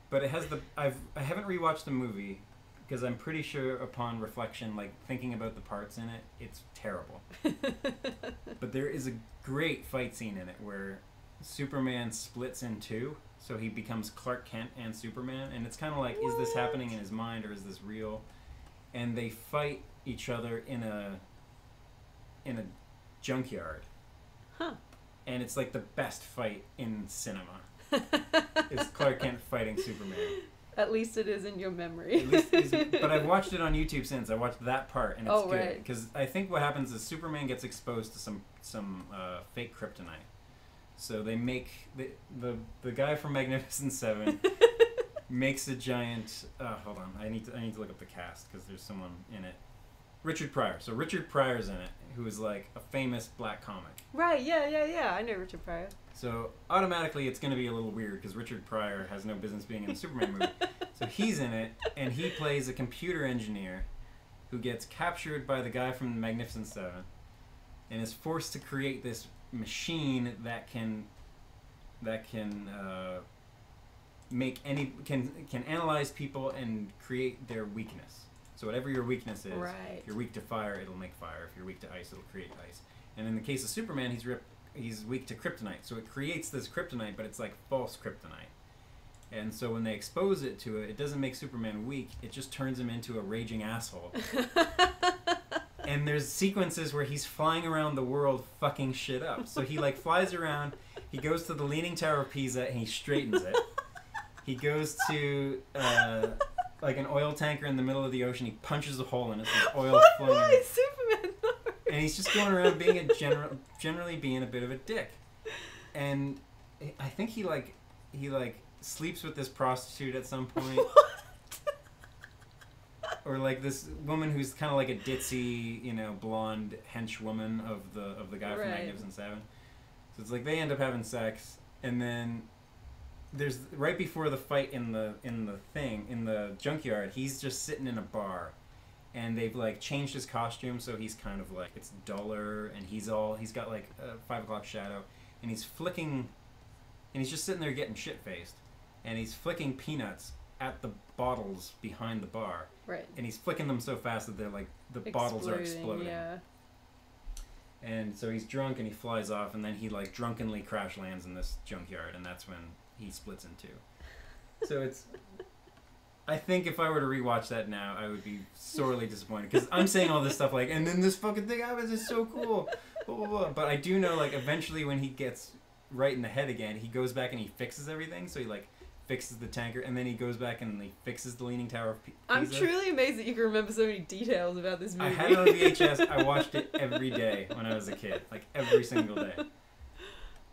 But it has I haven't rewatched the movie because I'm pretty sure upon reflection, like thinking about the parts in it, it's terrible. But there is a great fight scene in it where Superman splits in two. So he becomes Clark Kent and Superman, and it's kind of like, is this happening in his mind or is this real? And they fight each other in a junkyard. Huh. And it's like the best fight in cinema. It's Clark Kent fighting Superman. At least it is in your memory. But I've watched it on YouTube since. I watched that part, and it's good. Right. Because I think what happens is Superman gets exposed to some fake kryptonite. So they make the guy from Magnificent Seven makes a giant. Hold on, I need to look up the cast because there's someone in it. Richard Pryor. So Richard Pryor's in it, who is like a famous black comic. Right. Yeah. I know Richard Pryor. So automatically it's going to be a little weird because Richard Pryor has no business being in a Superman movie. So he's in it, and he plays a computer engineer who gets captured by the guy from the Magnificent Seven and is forced to create this machine that can can analyze people and create their weakness. So whatever your weakness is, if you're weak to fire, it'll make fire. If you're weak to ice, it'll create ice. And in the case of Superman, he's weak to kryptonite. So it creates this kryptonite, but it's like false kryptonite. And so when they expose it to it, it doesn't make Superman weak. It just turns him into a raging asshole. And there's sequences where he's flying around the world fucking shit up. So he like flies around, he goes to the Leaning Tower of Pisa and he straightens it. He goes to like an oil tanker in the middle of the ocean, he punches a hole in it, so there's oil flowing. Why Superman? No. And he's just going around being generally being a bit of a dick. And I think he sleeps with this prostitute at some point. What? Or like this woman who's kind of like a ditzy, blonde henchwoman of the guy from Magnificent Seven. So it's like they end up having sex, and then there's right before the fight in the junkyard, he's just sitting in a bar, and they've like changed his costume so he's kind of like it's duller, and he's got like a 5 o'clock shadow, and he's just sitting there getting shit faced, and he's flicking peanuts at the bottles behind the bar. Right. And he's flicking them so fast that they're like the bottles are exploding. Yeah. And so he's drunk and he flies off, and then he like drunkenly crash lands in this junkyard, and that's when he splits in two. So it's I think if I were to rewatch that now, I would be sorely disappointed, because I'm saying all this stuff like, and then this fucking thing happens, it's so cool, blah, blah, blah. But I do know like eventually when he gets right in the head again, he goes back and he fixes everything. So he like fixes the tanker, and then he goes back and he fixes the Leaning Tower of Pisa. I'm truly amazed that you can remember so many details about this movie. I had it on VHS. I watched it every day when I was a kid, like every single day.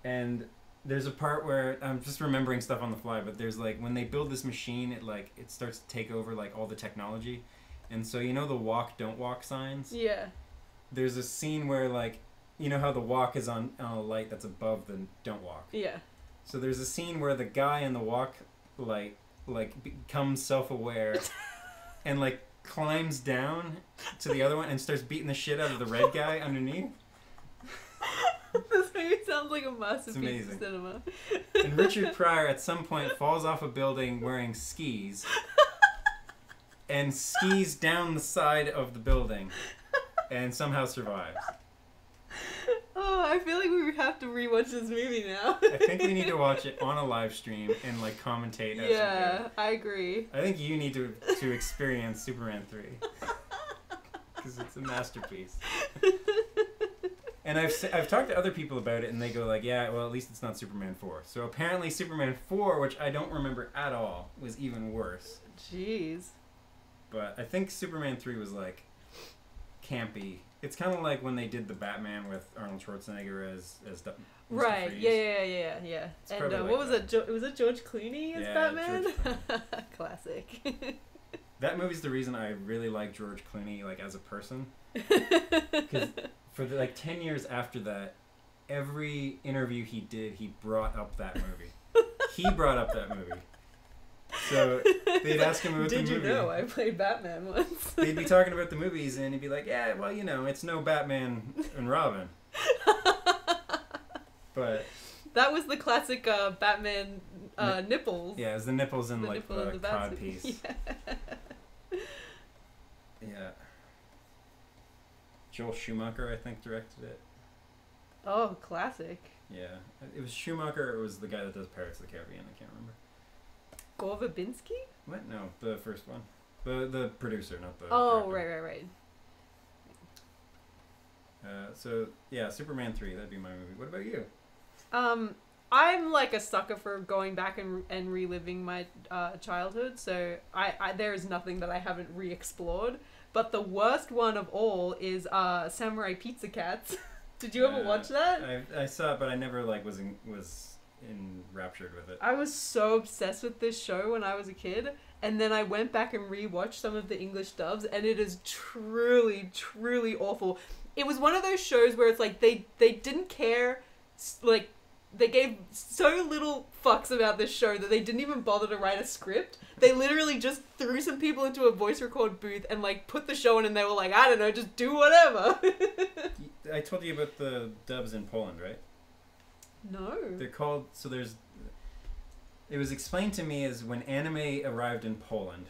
And there's a part where I'm just remembering stuff on the fly, but there's like when they build this machine, it starts to take over like all the technology, and so the walk don't walk signs. Yeah. There's a scene where like how the walk is on a light that's above the don't walk. Yeah. So there's a scene where the guy in the walk light becomes self-aware and like climbs down to the other one and starts beating the shit out of the red guy underneath. This movie sounds like a masterpiece of cinema. And Richard Pryor at some point falls off a building wearing skis and skis down the side of the building and somehow survives. Oh, I feel like we would have to rewatch this movie now. I think we need to watch it on a live stream and like commentate as we go. I agree. I think you need to experience Superman 3 because it's a masterpiece. And I've talked to other people about it, and they go like, yeah, well, at least it's not Superman 4. So apparently Superman 4, which I don't remember at all, was even worse. Jeez. But I think Superman 3 was like campy. It's kind of like when they did the Batman with Arnold Schwarzenegger as Mr. Right. Freeze. Yeah. It's and like what was it? Was it George Clooney as Batman? George Clooney. Classic. That movie's the reason I really like George Clooney, like as a person. Because for 10 years after that, every interview he did, he brought up that movie. He brought up that movie. So they'd ask him about the movie. Did you know I played Batman once? They'd be talking about the movies, and he'd be like, yeah, well, it's no Batman and Robin. But that was the classic Batman nipples. Yeah, it was the nipples and the cod suit. piece. Yeah. Joel Schumacher, I think, directed it. Oh, classic. Yeah. It was Schumacher, or it was the guy that does Pirates of the Caribbean, I can't remember. Gore Verbinski? What? No, the first one. The producer, not the Oh, director. right. So, yeah, Superman 3, that'd be my movie. What about you? I'm like a sucker for going back and reliving my childhood, so I there is nothing that I haven't re-explored. But the worst one of all is Samurai Pizza Cats. Did you ever watch that? I saw it, but I never was enraptured with it. I was so obsessed with this show when I was a kid, and then I went back and rewatched some of the English dubs, and it is truly, truly awful. It was one of those shows where it's like they didn't care, like, they gave so little fucks about this show that they didn't even bother to write a script. They literally just threw some people into a voice record booth and like put the show in, and they were like, I don't know, just do whatever. I told you about the dubs in Poland, right? No. They're called, so there's, it was explained to me as when anime arrived in Poland,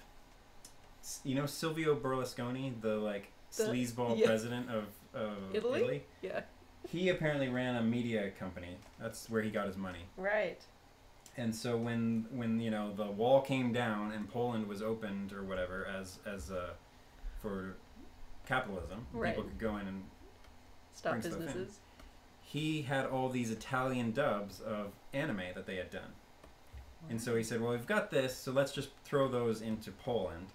you know Silvio Berlusconi, the like sleazeball president of Italy? Yeah. He apparently ran a media company. That's where he got his money. Right. And so when you know the wall came down and Poland was opened or whatever as for capitalism, right. people could go in and start businesses. He had all these Italian dubs of anime that they had done. And so he said, well, we've got this, so let's just throw those into Poland.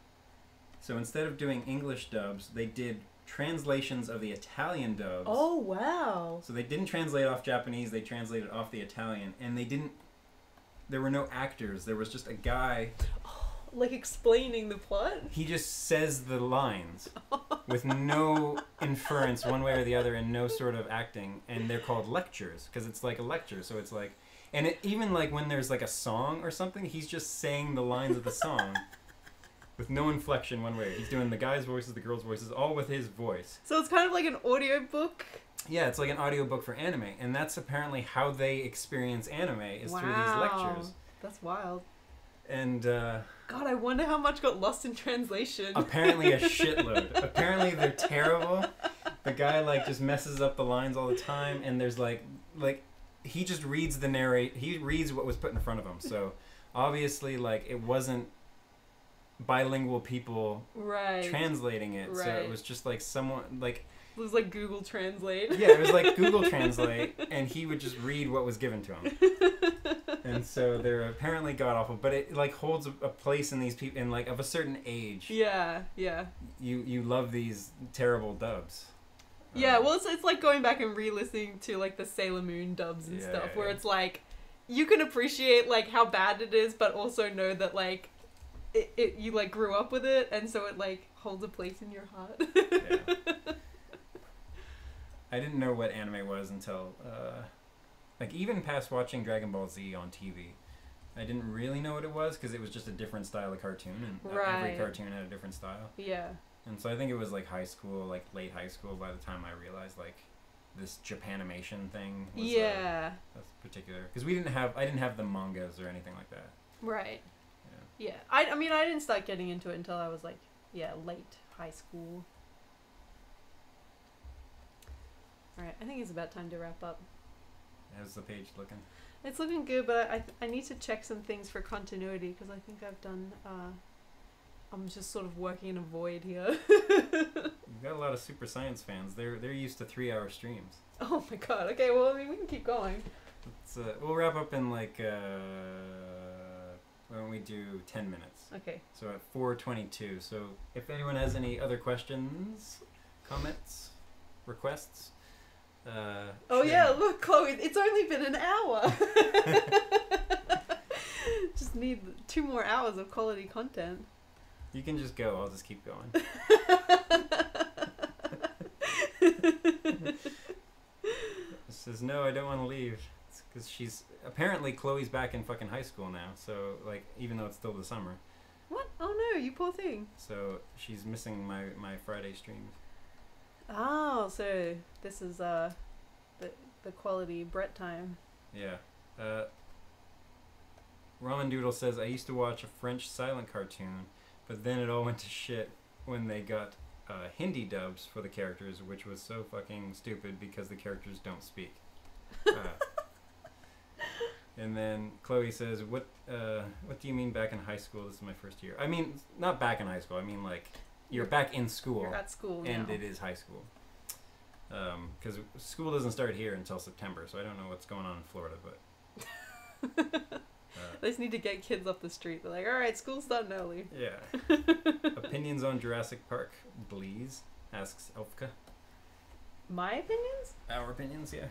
So instead of doing English dubs, they did translations of the Italian dubs. Oh, wow. So they didn't translate off Japanese, they translated off the Italian, and there were no actors, there was just a guy... Like explaining the plot? He just says the lines with no inference one way or the other and no sort of acting, and they're called lectures because it's like a lecture, so it's like... And even like when there's like a song or something, he's just saying the lines of the song with no inflection one way. He's doing the guy's voices, the girl's voices, all with his voice. So it's kind of like an audiobook? Yeah, it's like an audiobook for anime, and that's apparently how they experience anime is through these lectures. That's wild. And God, I wonder how much got lost in translation. Apparently a shitload. Apparently they're terrible. The guy like just messes up the lines all the time, and there's like he just reads he reads what was put in front of him. So obviously like it wasn't bilingual people translating it. So it was just like someone like it was like Google Translate. Yeah, it was like Google Translate, and he would just read what was given to him. And so they're apparently god awful, but it like holds a place in these people in like of a certain age. Yeah, yeah. You love these terrible dubs. Yeah, well, it's like going back and re-listening to like the Sailor Moon dubs and stuff, where it's like you can appreciate like how bad it is, but also know that like it you like grew up with it, and so it like holds a place in your heart. Yeah. I didn't know what anime was until, like, even past watching Dragon Ball Z on TV. I didn't really know what it was because it was just a different style of cartoon, and every cartoon had a different style. Yeah. And so I think it was, like, high school, like, late high school by the time I realized, like, this Japanimation thing was that's particular. Because I didn't have the mangas or anything like that. Right. Yeah. I mean, I didn't start getting into it until I was, like, late high school. Alright, I think it's about time to wrap up. How's the page looking? It's looking good, but I need to check some things for continuity, because I think I've done, I'm just sort of working in a void here. You've got a lot of Super Science fans. They're used to 3-hour streams. Oh my god, okay, well, I mean, we can keep going. We'll wrap up in like, why don't we do 10 minutes? Okay. So at 4:22. So if anyone has any other questions, comments, requests... yeah, look, Chloe, it's only been an hour. Just need 2 more hours of quality content. You can just go, I'll just keep going. Says, no, I don't want to leave. It's because apparently Chloe's back in fucking high school now, so, like, even though it's still the summer. What? Oh no, you poor thing. So, she's missing my Friday streams. Oh, so this is the quality Brett time. Yeah. Ramen Doodle says, I used to watch a French silent cartoon, but then it all went to shit when they got Hindi dubs for the characters, which was so fucking stupid because the characters don't speak. And then Chloe says, what do you mean back in high school? This is my first year. I mean, not back in high school. I mean, like, you're back in school. You're at school and now. It is high school. Because school doesn't start here until September, so I don't know what's going on in Florida, but... they just need to get kids off the street. They're like, alright, school's starting early. Yeah. Opinions on Jurassic Park, please? Asks Elfka. My opinions? Our opinions, yeah.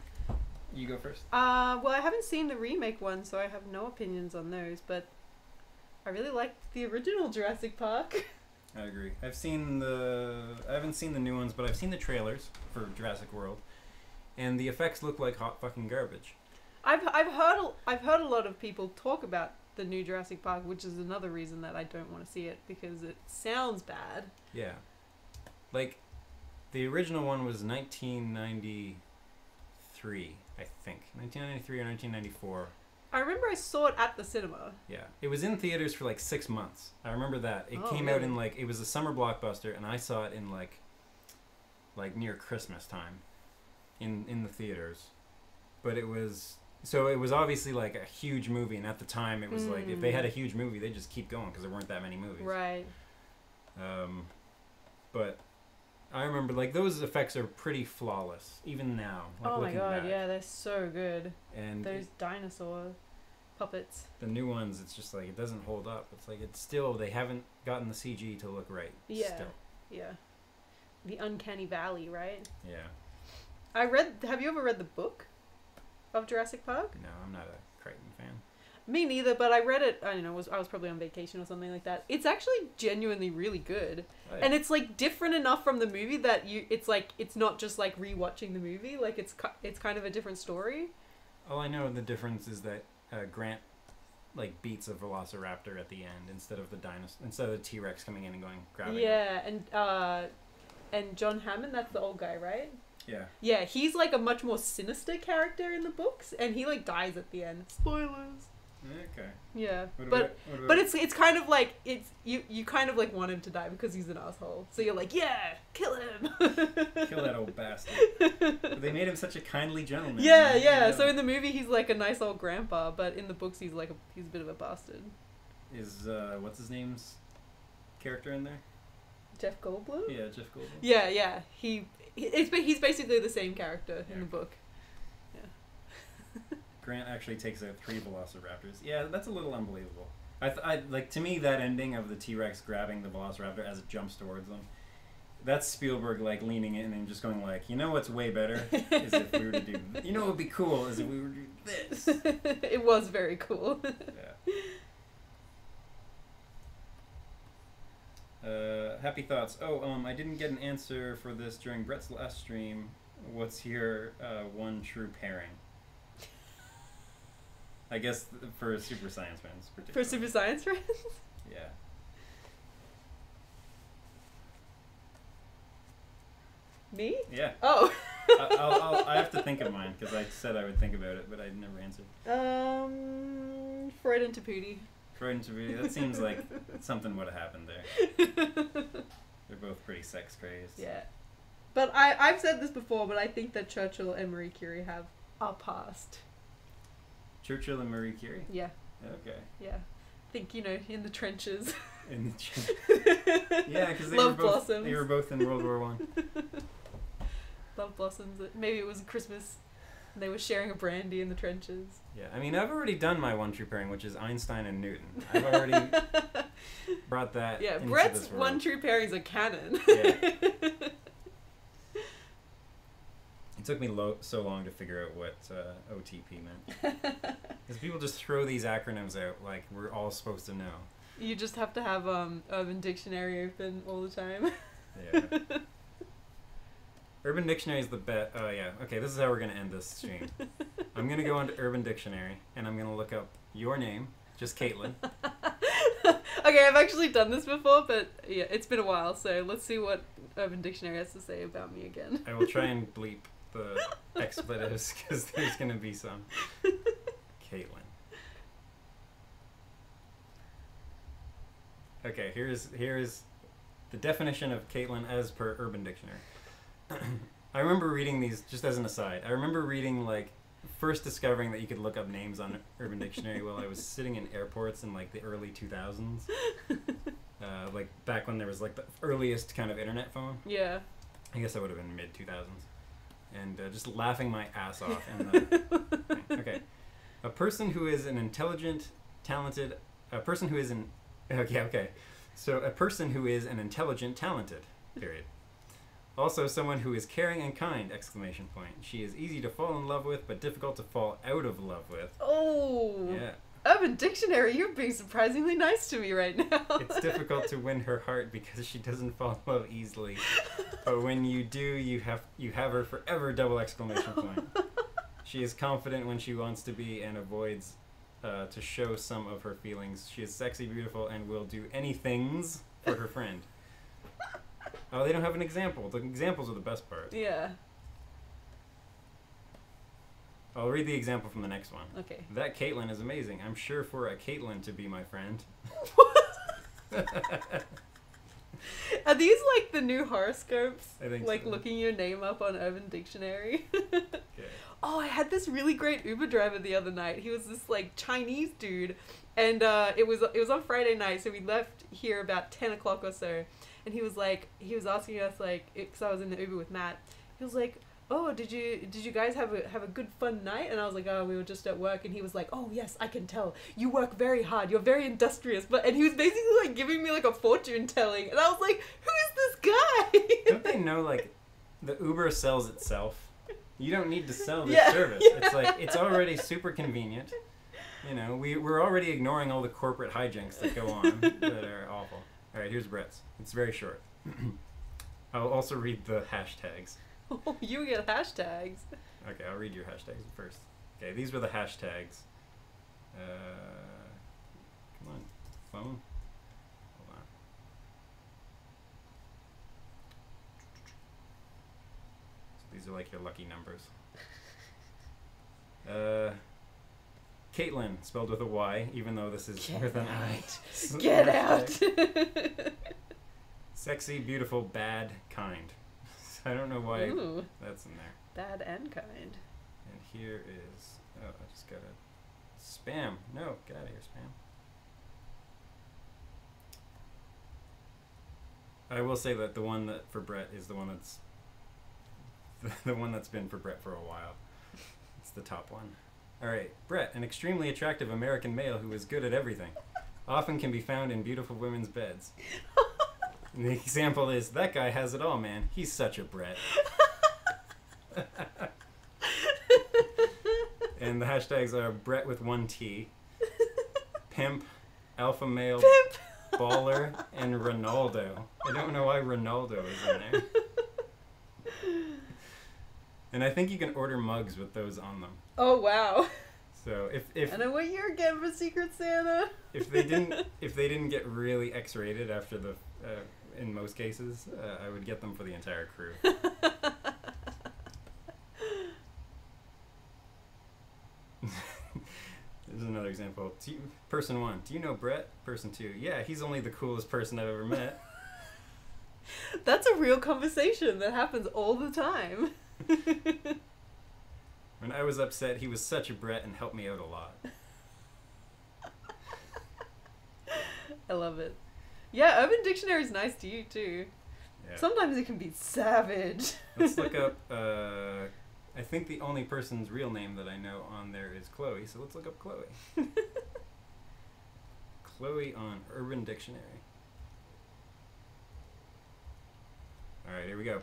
You go first. Well, I haven't seen the remake one, so I have no opinions on those, but I really like the original Jurassic Park. I agree. I haven't seen the new ones, but I've seen the trailers for Jurassic World, and the effects look like hot fucking garbage. I've heard a lot of people talk about the new Jurassic Park, which is another reason that I don't want to see it, because it sounds bad. Yeah. Like, the original one was 1993, I think. 1993 or 1994. I remember I saw it at the cinema. Yeah. It was in theaters for like 6 months. I remember that. It Oh, came really? out in like, it was a summer blockbuster, and I saw it in like near Christmas time in the theaters. But it was, so it was obviously like a huge movie, and at the time it was like, if they had a huge movie, they'd just keep going because there weren't that many movies. Right. But I remember, like, those effects are pretty flawless, even now. Like, Oh my looking god, back. yeah, they're so good. And Those dinosaur puppets. the new ones, it's just like, it doesn't hold up. It's like, it's still, they haven't gotten the CG to look right. Yeah. Still. Yeah. The Uncanny Valley, right? Yeah. Have you ever read the book of Jurassic Park? No, I'm not a Crichton fan. Me neither, but I read it, I don't know, I was probably on vacation or something like that. It's actually genuinely really good. Oh, yeah. And it's like different enough from the movie that it's like, it's not just like rewatching the movie, like it's kind of a different story. All I know the difference is that Grant like beats a velociraptor at the end instead of the T-Rex coming in and grabbing him. Yeah, and John Hammond, that's the old guy, right? Yeah. Yeah, he's like a much more sinister character in the books, and he like dies at the end. Spoilers. Okay. Yeah, What but about- it's kind of like you kind of like want him to die because he's an asshole. So you're like, yeah, kill him. Kill that old bastard. But they made him such a kindly gentleman. Yeah, yeah. So in the movie he's like a nice old grandpa, but in the books he's a bit of a bastard. Is what's his name's character in there? Jeff Goldblum? Yeah, Jeff Goldblum. Yeah. He's basically the same character in the book. Grant actually takes out 3 velociraptors. Yeah, that's a little unbelievable. I like, to me, that ending of the T-Rex grabbing the velociraptor as it jumps towards them, that's Spielberg like leaning in and just going like, you know what's way better is if we were to do, you know what would be cool is if we were to do this. It was very cool. Yeah. Happy thoughts. Oh, I didn't get an answer for this during Brett's last stream. What's your one true pairing? I guess for Super Science fans, For particularly. Super Science fans? Yeah. Me? Yeah. Oh. I have to think of mine because I said I would think about it, but I never answered. Freud and Taputi. Freud and Taputi. That seems like something would have happened there. They're both pretty sex crazed. Yeah. But I've said this before, but I think that Churchill and Marie Curie have a past. Churchill and Marie Curie? Yeah. Okay. Yeah. I think, in the trenches. In the yeah, because Love blossoms. They were both in World War One. Love blossoms. Maybe it was Christmas. And they were sharing a brandy in the trenches. Yeah, I mean, I've already done my one true pairing, which is Einstein and Newton. I've already brought that. Yeah, into Brett's this world. one true pairings are canon. Yeah. It took me so long to figure out what OTP meant. Because people just throw these acronyms out like we're all supposed to know. You just have to have Urban Dictionary open all the time. Yeah. Urban Dictionary is the best. Oh, yeah. Okay, this is how we're going to end this stream. I'm going to go onto Urban Dictionary, and I'm going to look up your name, just Caitlin. Okay, I've actually done this before, but yeah, it's been a while, so let's see what Urban Dictionary has to say about me again. I will try and bleep the expletives, because there's going to be some. Caitlin. Okay, here's the definition of Caitlin as per Urban Dictionary. I remember reading these, just as an aside, I remember reading, like, first discovering that you could look up names on Urban Dictionary while I was sitting in airports in, like, the early 2000s. Like, back when there was, like, the earliest kind of internet phone. Yeah. I guess that would have been mid-2000s. And just laughing my ass off in the thing. Okay. A person who is an intelligent, talented... A person who is an... Okay. So, a person who is an intelligent, talented, period. Also, someone who is caring and kind, exclamation point. She is easy to fall in love with, but difficult to fall out of love with. Oh. Yeah. Urban Dictionary, you're being surprisingly nice to me right now. It's difficult to win her heart because she doesn't fall in love easily. But when you do, you have her forever, double exclamation point. She is confident when she wants to be and avoids to show some of her feelings. She is sexy, beautiful, and will do anythings for her friend. Oh, they don't have an example. The examples are the best part. Yeah. I'll read the example from the next one. Okay. That Caitlin is amazing. I'm sure for a Caitlin to be my friend. Are these like the new horoscopes? I think like so. looking your name up on Urban Dictionary. Okay. Oh, I had this really great Uber driver the other night. He was this like Chinese dude, and it was on Friday night, so we left here about 10 o'clock or so. And he was asking us like, because I was in the Uber with Matt. He was like, "Oh, did you guys have a good fun night?" And I was like, "Oh, we were just at work." And he was like, "Oh yes, I can tell. You work very hard. You're very industrious." And he was basically like giving me like a fortune telling, and I was like, "Who is this guy?" Don't they know like the Uber sells itself? You don't need to sell this service. Yeah. It's like it's already super convenient. You know, we're already ignoring all the corporate hijinks that go on that are awful. All right, here's Brett's. It's very short. I'll also read the hashtags. Oh, you get hashtags. Okay, I'll read your hashtags first. Okay, these were the hashtags. Come on, phone. Hold on. So these are like your lucky numbers. Caitlin, spelled with a Y, even though this is with an I. Get out. Sexy, beautiful, bad, kind. I don't know why Ooh. that's in there. Bad and kind. And here is, oh, I just got a spam. No, get out of here, spam. I will say that the one that for Brett is the one that's the one that's been for Brett for a while. It's the top one. All right, Brett, an extremely attractive American male who is good at everything, often can be found in beautiful women's beds. And the example is, that guy has it all, man. He's such a Brett. And the hashtags are Brett with one T, pimp, alpha male, Pimp. baller, and Ronaldo. I don't know why Ronaldo is in there. And I think you can order mugs with those on them. Oh wow. So if I know what you're getting for Secret Santa. if they didn't get really X-rated after the in most cases, I would get them for the entire crew. There's another example. Person 1, do you know Brett? Person 2, yeah, he's only the coolest person I've ever met. That's a real conversation that happens all the time. When I was upset, he was such a Brett and helped me out a lot. I love it. Yeah, Urban Dictionary is nice to you too. Yeah. Sometimes it can be savage. Let's look up, I think the only person's real name that I know on there is Chloe, so let's look up Chloe. Chloe on Urban Dictionary. Alright, here we go.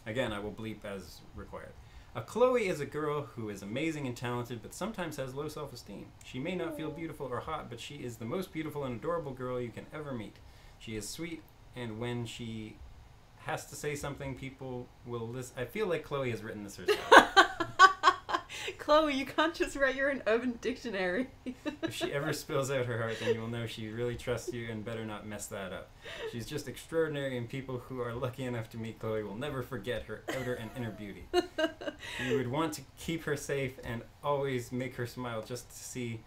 Again, I will bleep as required. A Chloe is a girl who is amazing and talented, but sometimes has low self-esteem. She may not feel beautiful or hot, but she is the most beautiful and adorable girl you can ever meet. She is sweet, and when she has to say something, people will listen. I feel like Chloe has written this herself. Chloe, you can't just write your own Urban Dictionary. If she ever spills out her heart, then you will know she really trusts you and better not mess that up. She's just extraordinary, and people who are lucky enough to meet Chloe will never forget her outer and inner beauty. You would want to keep her safe and always make her smile, just to see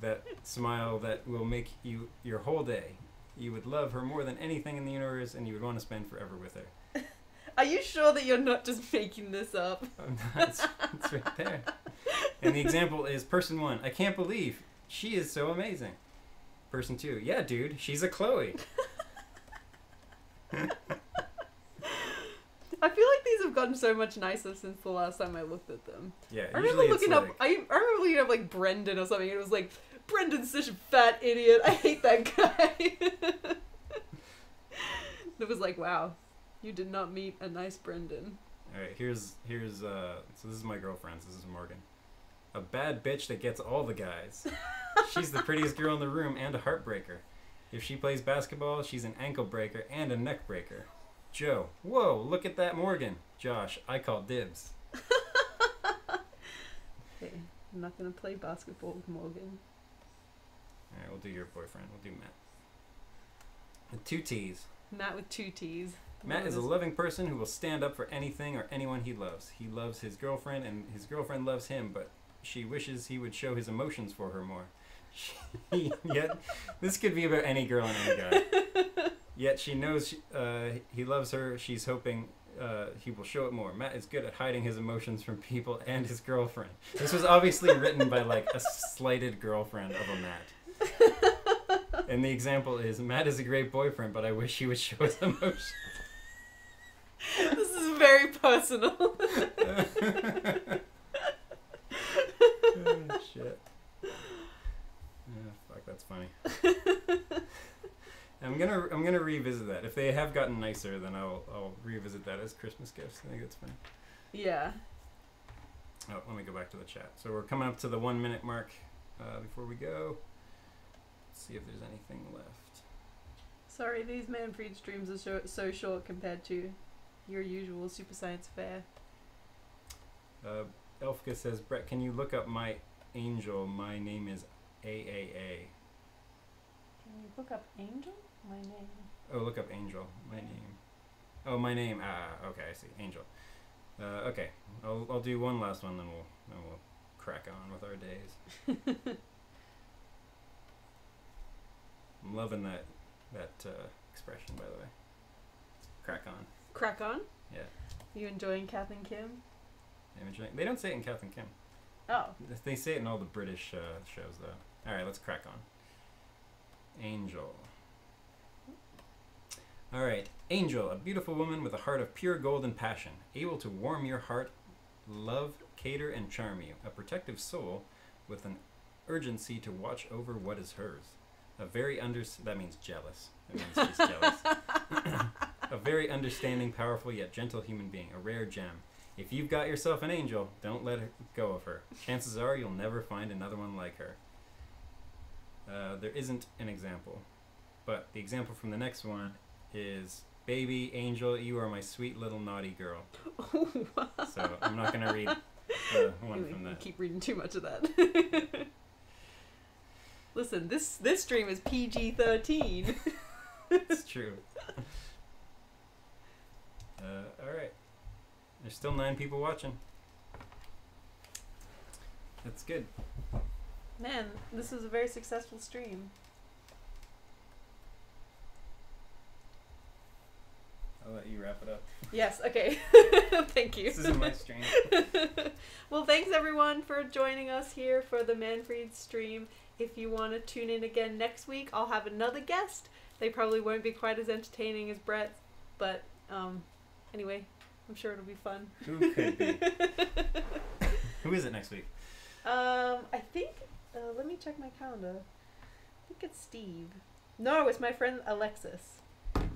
that smile that will make you your whole day. You would love her more than anything in the universe, and you would want to spend forever with her. Are you sure that you're not just making this up? I'm not. It's right there. And the example is person 1. I can't believe she is so amazing. Person 2. Yeah, dude, she's a Chloe. I feel like these have gotten so much nicer since the last time I looked at them. Yeah, I remember looking up. I remember looking up like Brendan or something, and it was like, Brendan's such a fat idiot. I hate that guy. It was like, wow, you did not meet a nice Brendan. All right, here's so this is my girlfriend's. This is Morgan. A bad bitch that gets all the guys. She's the prettiest girl in the room and a heartbreaker. If she plays basketball, she's an ankle breaker and a neck breaker. Joe, whoa, look at that Morgan. Josh, I call dibs. Okay, I'm not gonna play basketball with Morgan. Alright, we'll do your boyfriend. We'll do Matt. With 2 T's. Matt with 2 T's. Matt is a loving person who will stand up for anything or anyone he loves. He loves his girlfriend, and his girlfriend loves him, but she wishes he would show his emotions for her more. Yet, this could be about any girl and any guy. Yet she knows he loves her. She's hoping he will show it more. Matt is good at hiding his emotions from people and his girlfriend. This was obviously written by like a slighted girlfriend of a Matt. And the example is, Matt is a great boyfriend, but I wish he would show his emotions. This is very personal. Oh, shit. Fuck, that's funny. I'm gonna revisit that. If they have gotten nicer, then I'll revisit that as Christmas gifts. I think that's funny. Yeah. Oh, let me go back to the chat. So we're coming up to the 1 minute mark. Before we go, let's see if there's anything left. Sorry, these Manfried streams are so short compared to your usual Super Science Fair. Elfka says, Brett, can you look up my angel? My name is AAA. Can you look up Angel? My name. Oh, look up Angel. My name. Oh, my name. Okay, I see. Angel. Okay, I'll do one last one, then we'll crack on with our days. I'm loving that expression, by the way. Crack on. Crack on? Yeah. You enjoying Kath and Kim? They don't say it in Kath and Kim. Oh. They say it in all the British shows, though. All right, let's crack on. Angel. All right, Angel, a beautiful woman with a heart of pure gold and passion, able to warm your heart, love, cater, and charm you. A protective soul with an urgency to watch over what is hers. A very that means jealous. That means she's jealous. A very understanding, powerful, yet gentle human being. A rare gem. If you've got yourself an angel, don't let go of her. Chances are you'll never find another one like her. There isn't an example, but the example from the next one is, baby angel, you are my sweet little naughty girl. So I'm not going to read the one from that. Keep reading too much of that. Listen, this stream is PG-13. It's true. All right. There's still 9 people watching. That's good. Man, this was a very successful stream. I'll let you wrap it up. Yes, okay. Thank you. This isn't my stream. Well, thanks everyone for joining us here for the Manfried stream. If you want to tune in again next week, I'll have another guest. They probably won't be quite as entertaining as Brett, but anyway, I'm sure it'll be fun. Who could be? Who is it next week? I think, let me check my calendar. I think it's Steve. No, it's my friend Alexis.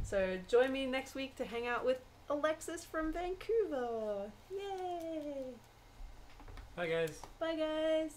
So join me next week to hang out with Alexis from Vancouver. Yay! Bye, guys. Bye, guys.